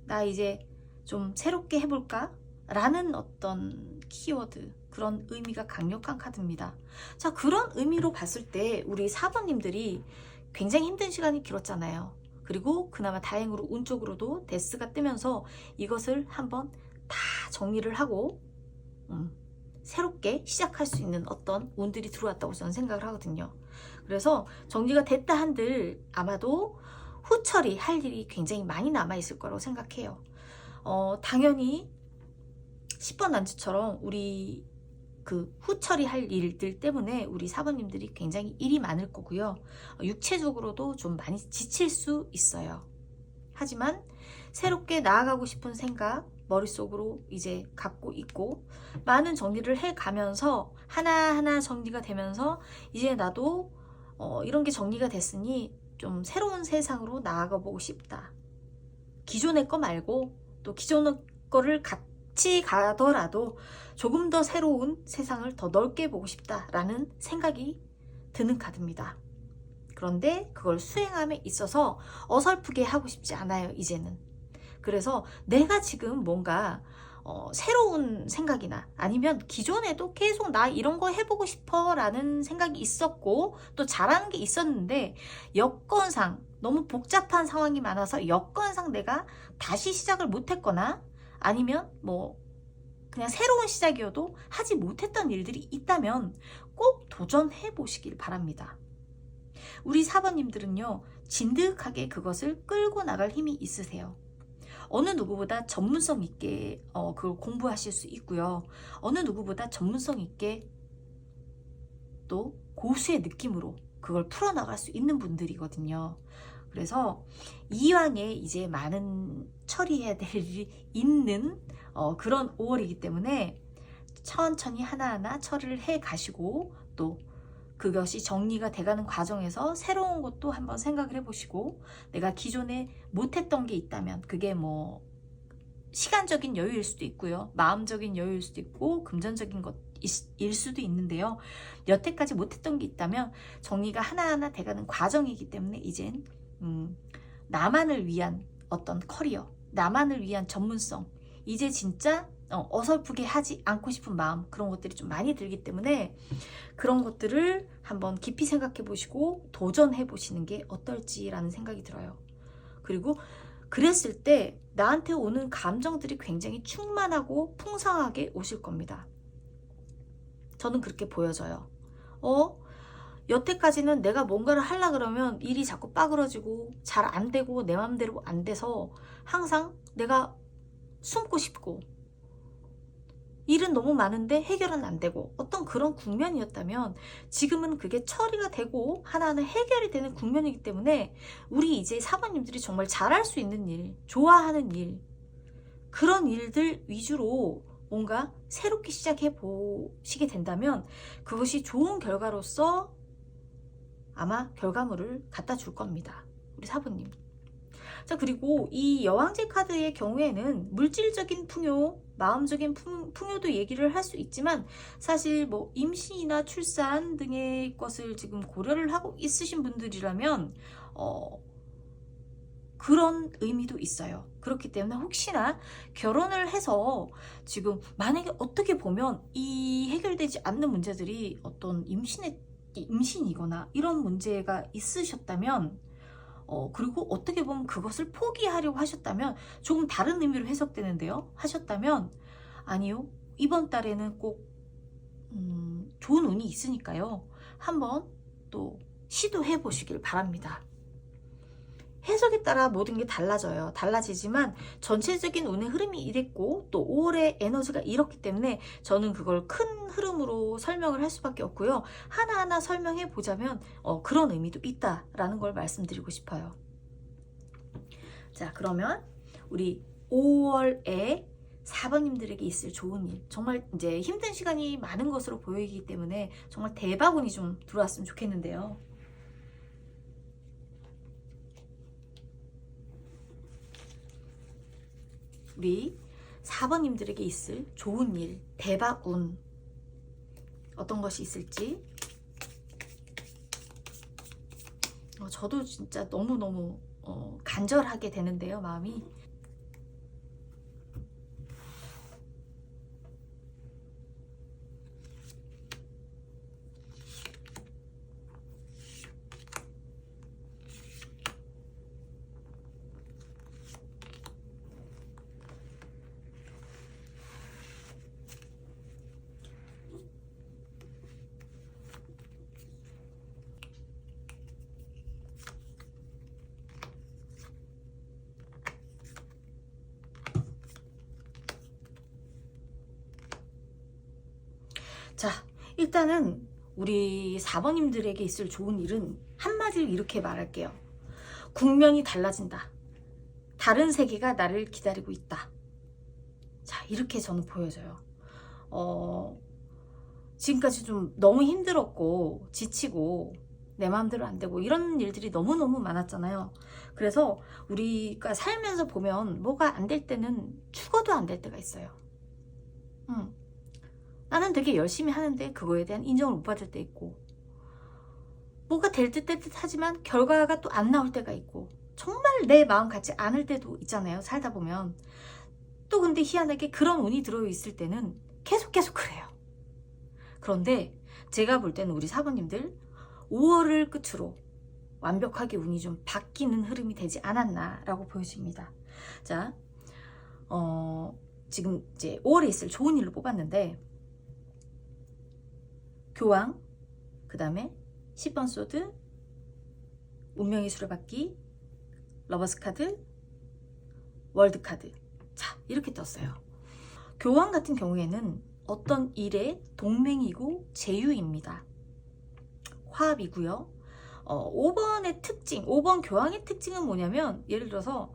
나 이제 좀 새롭게 해볼까? 라는 어떤 키워드, 그런 의미가 강력한 카드입니다. 자, 그런 의미로 봤을 때 우리 사번님들이 굉장히 힘든 시간이 길었잖아요. 그리고 그나마 다행으로 운 쪽으로도 데스가 뜨면서 이것을 한번 다 정리를 하고 새롭게 시작할 수 있는 어떤 운들이 들어왔다고 저는 생각을 하거든요. 그래서 정리가 됐다 한들 아마도 후처리 할 일이 굉장히 많이 남아있을 거라고 생각해요. 당연히 10번 난주처럼 우리 그 후처리 할 일들 때문에 우리 사번님들이 굉장히 일이 많을 거고요. 육체적으로도 좀 많이 지칠 수 있어요. 하지만 새롭게 나아가고 싶은 생각 머릿속으로 이제 갖고 있고 많은 정리를 해가면서 하나하나 정리가 되면서 이제 나도 이런 게 정리가 됐으니 좀 새로운 세상으로 나아가 보고 싶다. 기존의 거 말고 또 기존의 거를 같이 가더라도 조금 더 새로운 세상을 더 넓게 보고 싶다라는 생각이 드는 카드입니다. 그런데 그걸 수행함에 있어서 어설프게 하고 싶지 않아요, 이제는. 그래서 내가 지금 뭔가 새로운 생각이나 아니면 기존에도 계속 나 이런 거 해보고 싶어 라는 생각이 있었고 또 잘하는 게 있었는데 여건상 너무 복잡한 상황이 많아서 여건상 내가 다시 시작을 못했거나 아니면 뭐 그냥 새로운 시작이어도 하지 못했던 일들이 있다면 꼭 도전해 보시길 바랍니다. 우리 사번님들은요, 진득하게 그것을 끌고 나갈 힘이 있으세요. 어느 누구보다 전문성 있게 그걸 공부하실 수 있고요. 어느 누구보다 전문성 있게 또 고수의 느낌으로 그걸 풀어나갈 수 있는 분들이거든요. 그래서 이왕에 이제 많은 처리해야 될 일이 있는 그런 5월이기 때문에 천천히 하나하나 처리를 해 가시고 또 그것이 정리가 돼가는 과정에서 새로운 것도 한번 생각을 해보시고 내가 기존에 못했던 게 있다면 그게 뭐 시간적인 여유일 수도 있고요. 마음적인 여유일 수도 있고 금전적인 것일 수도 있는데요. 여태까지 못했던 게 있다면 정리가 하나하나 돼가는 과정이기 때문에 이젠 나만을 위한 어떤 커리어, 나만을 위한 전문성 이제 진짜 어설프게 하지 않고 싶은 마음 그런 것들이 좀 많이 들기 때문에 그런 것들을 한번 깊이 생각해 보시고 도전해 보시는 게 어떨지라는 생각이 들어요. 그리고 그랬을 때 나한테 오는 감정들이 굉장히 충만하고 풍성하게 오실 겁니다. 저는 그렇게 보여져요. 여태까지는 내가 뭔가를 하려 그러면 일이 자꾸 빠그러지고 잘 안 되고 내 맘대로 안 돼서 항상 내가 숨고 싶고 일은 너무 많은데 해결은 안 되고 어떤 그런 국면이었다면 지금은 그게 처리가 되고 하나하나 해결이 되는 국면이기 때문에 우리 이제 사모님들이 정말 잘할 수 있는 일, 좋아하는 일 그런 일들 위주로 뭔가 새롭게 시작해 보시게 된다면 그것이 좋은 결과로서 아마 결과물을 갖다 줄 겁니다. 우리 사부님. 자, 그리고 이 여왕제 카드의 경우에는 물질적인 풍요, 마음적인 풍요도 얘기를 할 수 있지만 사실 뭐 임신이나 출산 등의 것을 지금 고려를 하고 있으신 분들이라면 그런 의미도 있어요. 그렇기 때문에 혹시나 결혼을 해서 지금 만약에 어떻게 보면 이 해결되지 않는 문제들이 어떤 임신이거나 이런 문제가 있으셨다면 그리고 어떻게 보면 그것을 포기하려고 하셨다면 조금 다른 의미로 해석되는데요. 하셨다면 아니요. 이번 달에는 꼭 좋은 운이 있으니까요. 한번 또 시도해 보시길 바랍니다. 해석에 따라 모든 게 달라져요. 달라지지만 전체적인 운의 흐름이 이랬고 또 5월의 에너지가 이렇기 때문에 저는 그걸 큰 흐름으로 설명을 할 수밖에 없고요. 하나하나 설명해 보자면 그런 의미도 있다라는 걸 말씀드리고 싶어요. 자, 그러면 우리 5월에 4번님들에게 있을 좋은 일, 정말 이제 힘든 시간이 많은 것으로 보이기 때문에 정말 대박운이 좀 들어왔으면 좋겠는데요. 우리 4번님들에게 있을 좋은 일, 대박 운 어떤 것이 있을지 저도 진짜 너무너무 간절하게 되는데요, 마음이. 자, 일단은 우리 4번님들에게 있을 좋은 일은 한마디로 이렇게 말할게요. 국면이 달라진다. 다른 세계가 나를 기다리고 있다. 자, 이렇게 저는 보여져요. 지금까지 좀 너무 힘들었고 지치고 내 마음대로 안 되고 이런 일들이 너무너무 많았잖아요. 그래서 우리가 살면서 보면 뭐가 안 될 때는 죽어도 안 될 때가 있어요. 나는 되게 열심히 하는데 그거에 대한 인정을 못 받을 때 있고, 뭐가 될 듯 될 듯 하지만 결과가 또 안 나올 때가 있고, 정말 내 마음 같지 않을 때도 있잖아요, 살다 보면. 또 근데 희한하게 그런 운이 들어있을 때는 계속 그래요. 그런데 제가 볼 때는 우리 4번님들 5월을 끝으로 완벽하게 운이 좀 바뀌는 흐름이 되지 않았나 라고 보여집니다. 자, 지금 이제 5월에 있을 좋은 일로 뽑았는데, 교황, 그 다음에 10번 소드, 운명의 수레바퀴, 러버스 카드, 월드 카드. 자, 이렇게 떴어요. 교황 같은 경우에는 어떤 일의 동맹이고 제휴입니다. 화합이고요. 5번의 특징, 5번 교황의 특징은 뭐냐면, 예를 들어서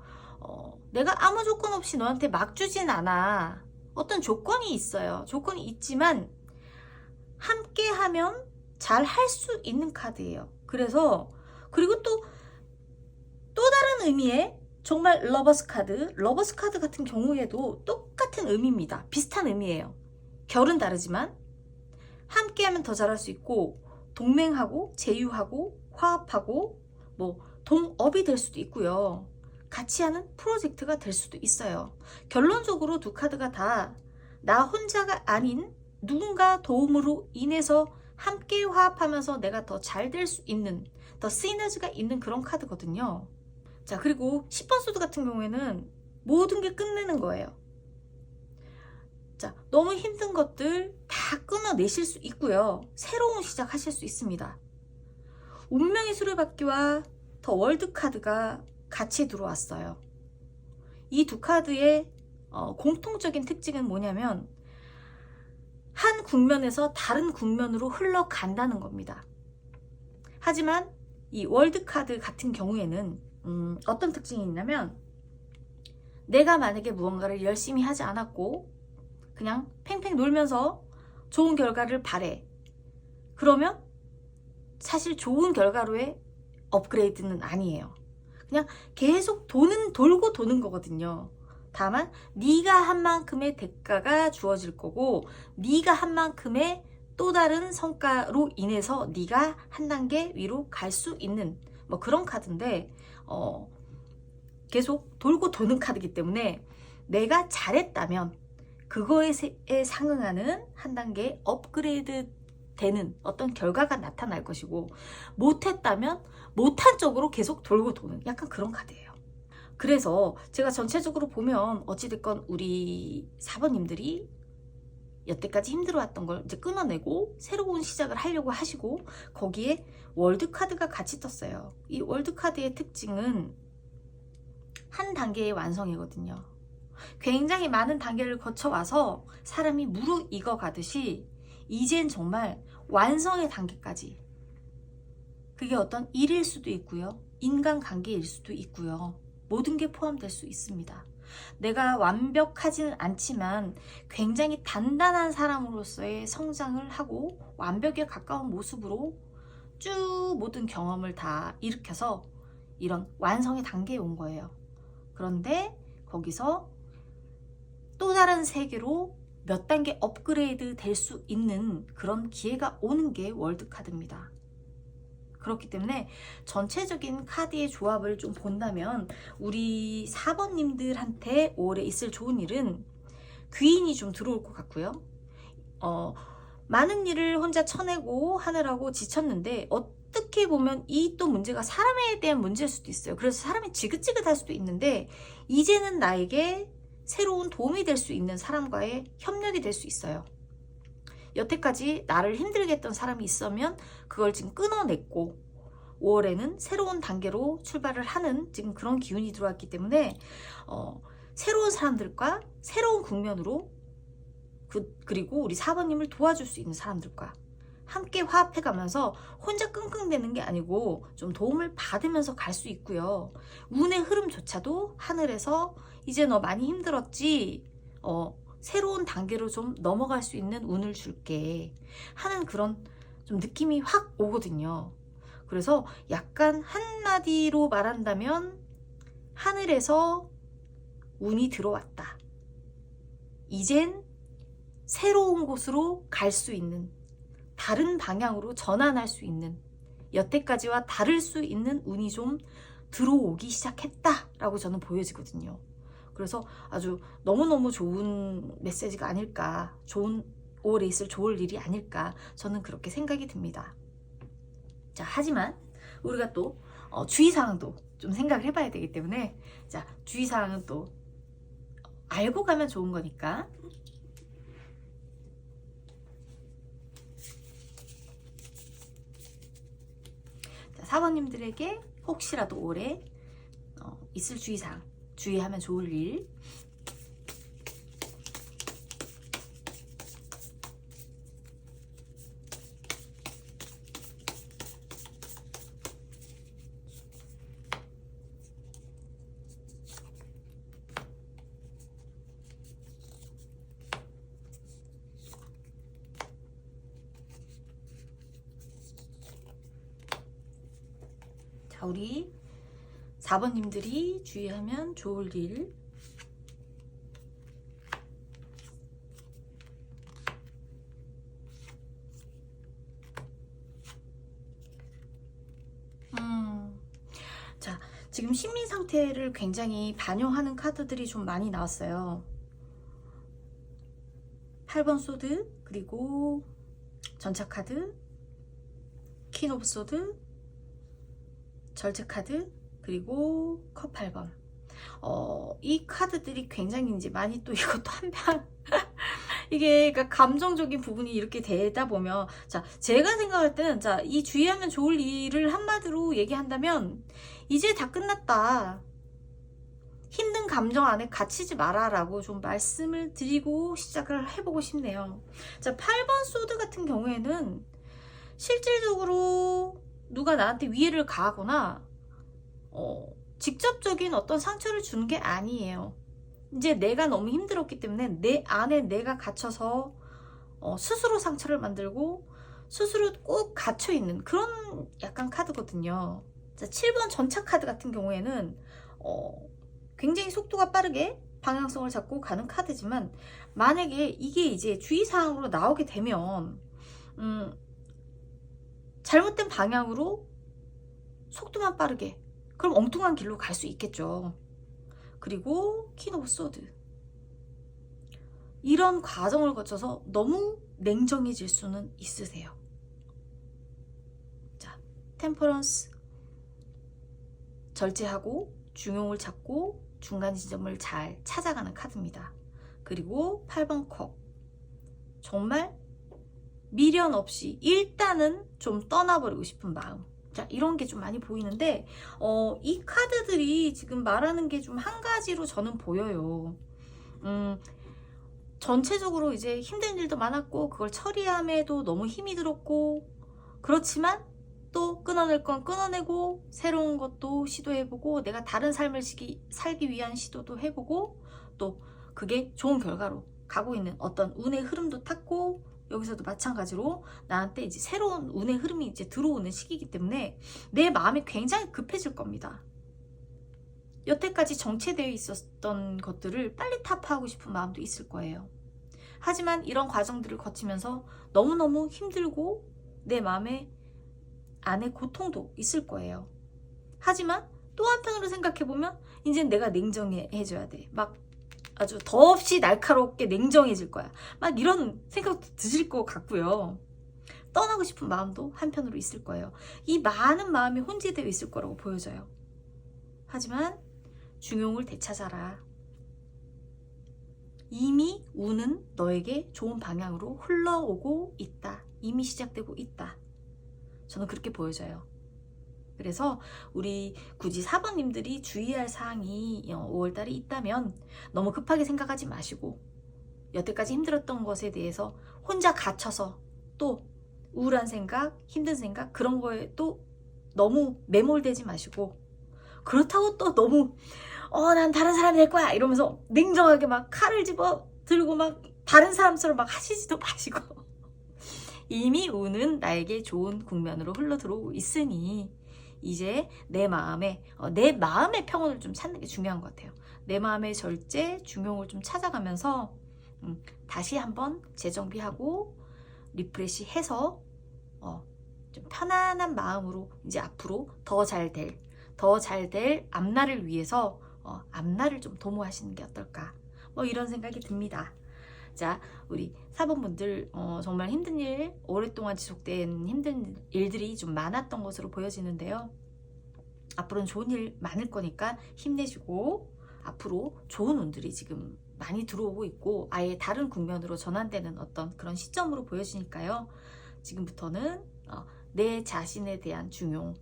내가 아무 조건 없이 너한테 막 주진 않아. 어떤 조건이 있어요. 조건이 있지만 함께 하면 잘 할 수 있는 카드예요. 그래서 그리고 또 다른 의미의 정말 러버스 카드 같은 경우에도 똑같은 의미입니다. 비슷한 의미예요. 결은 다르지만 함께 하면 더 잘할 수 있고, 동맹하고 제휴하고 화합하고 뭐 동업이 될 수도 있고요. 같이 하는 프로젝트가 될 수도 있어요. 결론적으로 두 카드가 다 나 혼자가 아닌 누군가 도움으로 인해서 함께 화합하면서 내가 더 잘 될 수 있는, 더 시너지가 있는 그런 카드거든요. 자, 그리고 10번 소드 같은 경우에는 모든 게 끝내는 거예요. 자, 너무 힘든 것들 다 끊어내실 수 있고요. 새로운 시작하실 수 있습니다. 운명의 수레바퀴와 더 월드 카드가 같이 들어왔어요. 이 두 카드의 공통적인 특징은 뭐냐면, 한 국면에서 다른 국면으로 흘러간다는 겁니다. 하지만 이 월드 카드 같은 경우에는 어떤 특징이 있냐면, 내가 만약에 무언가를 열심히 하지 않았고 그냥 팽팽 놀면서 좋은 결과를 바래. 그러면 사실 좋은 결과로의 업그레이드는 아니에요. 그냥 계속 돌고 도는 거거든요. 다만 네가 한 만큼의 대가가 주어질 거고, 네가 한 만큼의 또 다른 성과로 인해서 네가 한 단계 위로 갈 수 있는 뭐 그런 카드인데, 계속 돌고 도는 카드이기 때문에 내가 잘했다면 그거에 상응하는 한 단계 업그레이드 되는 어떤 결과가 나타날 것이고, 못했다면 못한 쪽으로 계속 돌고 도는 약간 그런 카드예요. 그래서 제가 전체적으로 보면 어찌됐건 우리 4번님들이 여태까지 힘들어왔던 걸 이제 끊어내고 새로운 시작을 하려고 하시고, 거기에 월드 카드가 같이 떴어요. 이 월드 카드의 특징은 한 단계의 완성이거든요. 굉장히 많은 단계를 거쳐와서 사람이 무르익어 가듯이 이젠 정말 완성의 단계까지, 그게 어떤 일일 수도 있고요, 인간관계일 수도 있고요, 모든 게 포함될 수 있습니다. 내가 완벽하지는 않지만 굉장히 단단한 사람으로서의 성장을 하고 완벽에 가까운 모습으로 쭉 모든 경험을 다 일으켜서 이런 완성의 단계에 온 거예요. 그런데 거기서 또 다른 세계로 몇 단계 업그레이드 될 수 있는 그런 기회가 오는 게 월드카드입니다. 그렇기 때문에 전체적인 카드의 조합을 좀 본다면 우리 4번님들한테 올해 있을 좋은 일은 귀인이 좀 들어올 것 같고요. 많은 일을 혼자 쳐내고 하느라고 지쳤는데 어떻게 보면 이 또 문제가 사람에 대한 문제일 수도 있어요. 그래서 사람이 지긋지긋할 수도 있는데 이제는 나에게 새로운 도움이 될 수 있는 사람과의 협력이 될 수 있어요. 여태까지 나를 힘들게 했던 사람이 있으면 그걸 지금 끊어냈고 5월에는 새로운 단계로 출발을 하는 지금 그런 기운이 들어왔기 때문에 새로운 사람들과 새로운 국면으로 그리고 우리 4번님을 도와줄 수 있는 사람들과 함께 화합해 가면서 혼자 끙끙대는 게 아니고 좀 도움을 받으면서 갈 수 있고요. 운의 흐름조차도 하늘에서 이제 너 많이 힘들었지? 새로운 단계로 좀 넘어갈 수 있는 운을 줄게 하는 그런 좀 느낌이 확 오거든요. 그래서 약간 한마디로 말한다면 하늘에서 운이 들어왔다. 이젠 새로운 곳으로 갈 수 있는, 다른 방향으로 전환할 수 있는, 여태까지와 다를 수 있는 운이 좀 들어오기 시작했다라고 저는 보여지거든요. 그래서 아주 너무너무 좋은 메시지가 아닐까, 좋은 5월에 있을 좋을 일이 아닐까 저는 그렇게 생각이 듭니다. 자, 하지만 우리가 또 주의사항도 좀 생각을 해봐야 되기 때문에 자, 주의사항은 또 알고 가면 좋은 거니까 자, 사모님들에게 혹시라도 올해 있을 주의사항, 주의하면 좋을 일. 자, 우리 4번님들이 주의하면 좋을 일. 자, 지금 심리 상태를 굉장히 반영하는 카드들이 좀 많이 나왔어요. 8번 소드, 그리고 전차 카드, 퀸 오브 소드, 절제 카드, 그리고 컵 8번. 이 카드들이 굉장히 이제 많이 또 이것도 한방 이게 그러니까 감정적인 부분이 이렇게 되다 보면 자, 제가 생각할 때는 자, 이 주의하면 좋을 일을 한마디로 얘기한다면 이제 다 끝났다. 힘든 감정 안에 갇히지 마라 라고 좀 말씀을 드리고 시작을 해보고 싶네요. 자, 8번 소드 같은 경우에는 실질적으로 누가 나한테 위해를 가하거나 직접적인 어떤 상처를 주는 게 아니에요. 이제 내가 너무 힘들었기 때문에 내 안에 내가 갇혀서 스스로 상처를 만들고 스스로 꼭 갇혀있는 그런 약간 카드거든요. 자, 7번 전차 카드 같은 경우에는 굉장히 속도가 빠르게 방향성을 잡고 가는 카드지만 만약에 이게 이제 주의사항으로 나오게 되면 잘못된 방향으로 속도만 빠르게 그럼 엉뚱한 길로 갈 수 있겠죠. 그리고 퀸 오브 소드, 이런 과정을 거쳐서 너무 냉정해질 수는 있으세요. 자, 템퍼런스, 절제하고 중용을 찾고 중간 지점을 잘 찾아가는 카드입니다. 그리고 8번 컵, 정말 미련 없이 일단은 좀 떠나버리고 싶은 마음. 자, 이런 게 좀 많이 보이는데 이 카드들이 지금 말하는 게 좀 한 가지로 저는 보여요. 전체적으로 이제 힘든 일도 많았고 그걸 처리함에도 너무 힘이 들었고 그렇지만 또 끊어낼 건 끊어내고 새로운 것도 시도해보고 내가 다른 삶을 살기 위한 시도도 해보고 또 그게 좋은 결과로 가고 있는 어떤 운의 흐름도 탔고 여기서도 마찬가지로 나한테 이제 새로운 운의 흐름이 이제 들어오는 시기이기 때문에 내 마음이 굉장히 급해질 겁니다. 여태까지 정체되어 있었던 것들을 빨리 타파하고 싶은 마음도 있을 거예요. 하지만 이런 과정들을 거치면서 너무너무 힘들고 내 마음에 안에 고통도 있을 거예요. 하지만 또 한편으로 생각해보면 이제 내가 냉정해져야 돼. 막 아주 더없이 날카롭게 냉정해질 거야. 막 이런 생각도 드실 것 같고요. 떠나고 싶은 마음도 한편으로 있을 거예요. 이 많은 마음이 혼재되어 있을 거라고 보여져요. 하지만 중용을 되찾아라. 이미 운은 너에게 좋은 방향으로 흘러오고 있다. 이미 시작되고 있다. 저는 그렇게 보여져요. 그래서 우리 굳이 4번님들이 주의할 사항이 5월달에 있다면 너무 급하게 생각하지 마시고 여태까지 힘들었던 것에 대해서 혼자 갇혀서 또 우울한 생각, 힘든 생각 그런 거에 또 너무 매몰되지 마시고 그렇다고 또 너무 난 다른 사람이 될 거야 이러면서 냉정하게 막 칼을 집어 들고 막 다른 사람처럼 막 하시지도 마시고 이미 운은 나에게 좋은 국면으로 흘러 들어오고 있으니 이제 내 마음의 평온을 좀 찾는 게 중요한 것 같아요. 내 마음의 절제, 중용을 좀 찾아가면서 다시 한번 재정비하고 리프레시해서 좀 편안한 마음으로 이제 앞으로 더 잘 될 앞날을 위해서 앞날을 좀 도모하시는 게 어떨까 뭐 이런 생각이 듭니다. 자, 우리 4번분들 정말 힘든 일, 오랫동안 지속된 힘든 일들이 좀 많았던 것으로 보여지는데요. 앞으로는 좋은 일 많을 거니까 힘내시고 앞으로 좋은 운들이 지금 많이 들어오고 있고 아예 다른 국면으로 전환되는 어떤 그런 시점으로 보여지니까요. 지금부터는 내 자신에 대한 중용,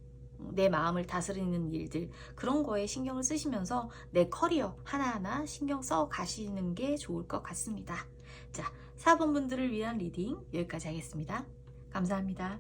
내 마음을 다스리는 일들 그런 거에 신경을 쓰시면서 내 커리어 하나하나 신경 써 가시는 게 좋을 것 같습니다. 자, 4번 분들을 위한 리딩 여기까지 하겠습니다. 감사합니다.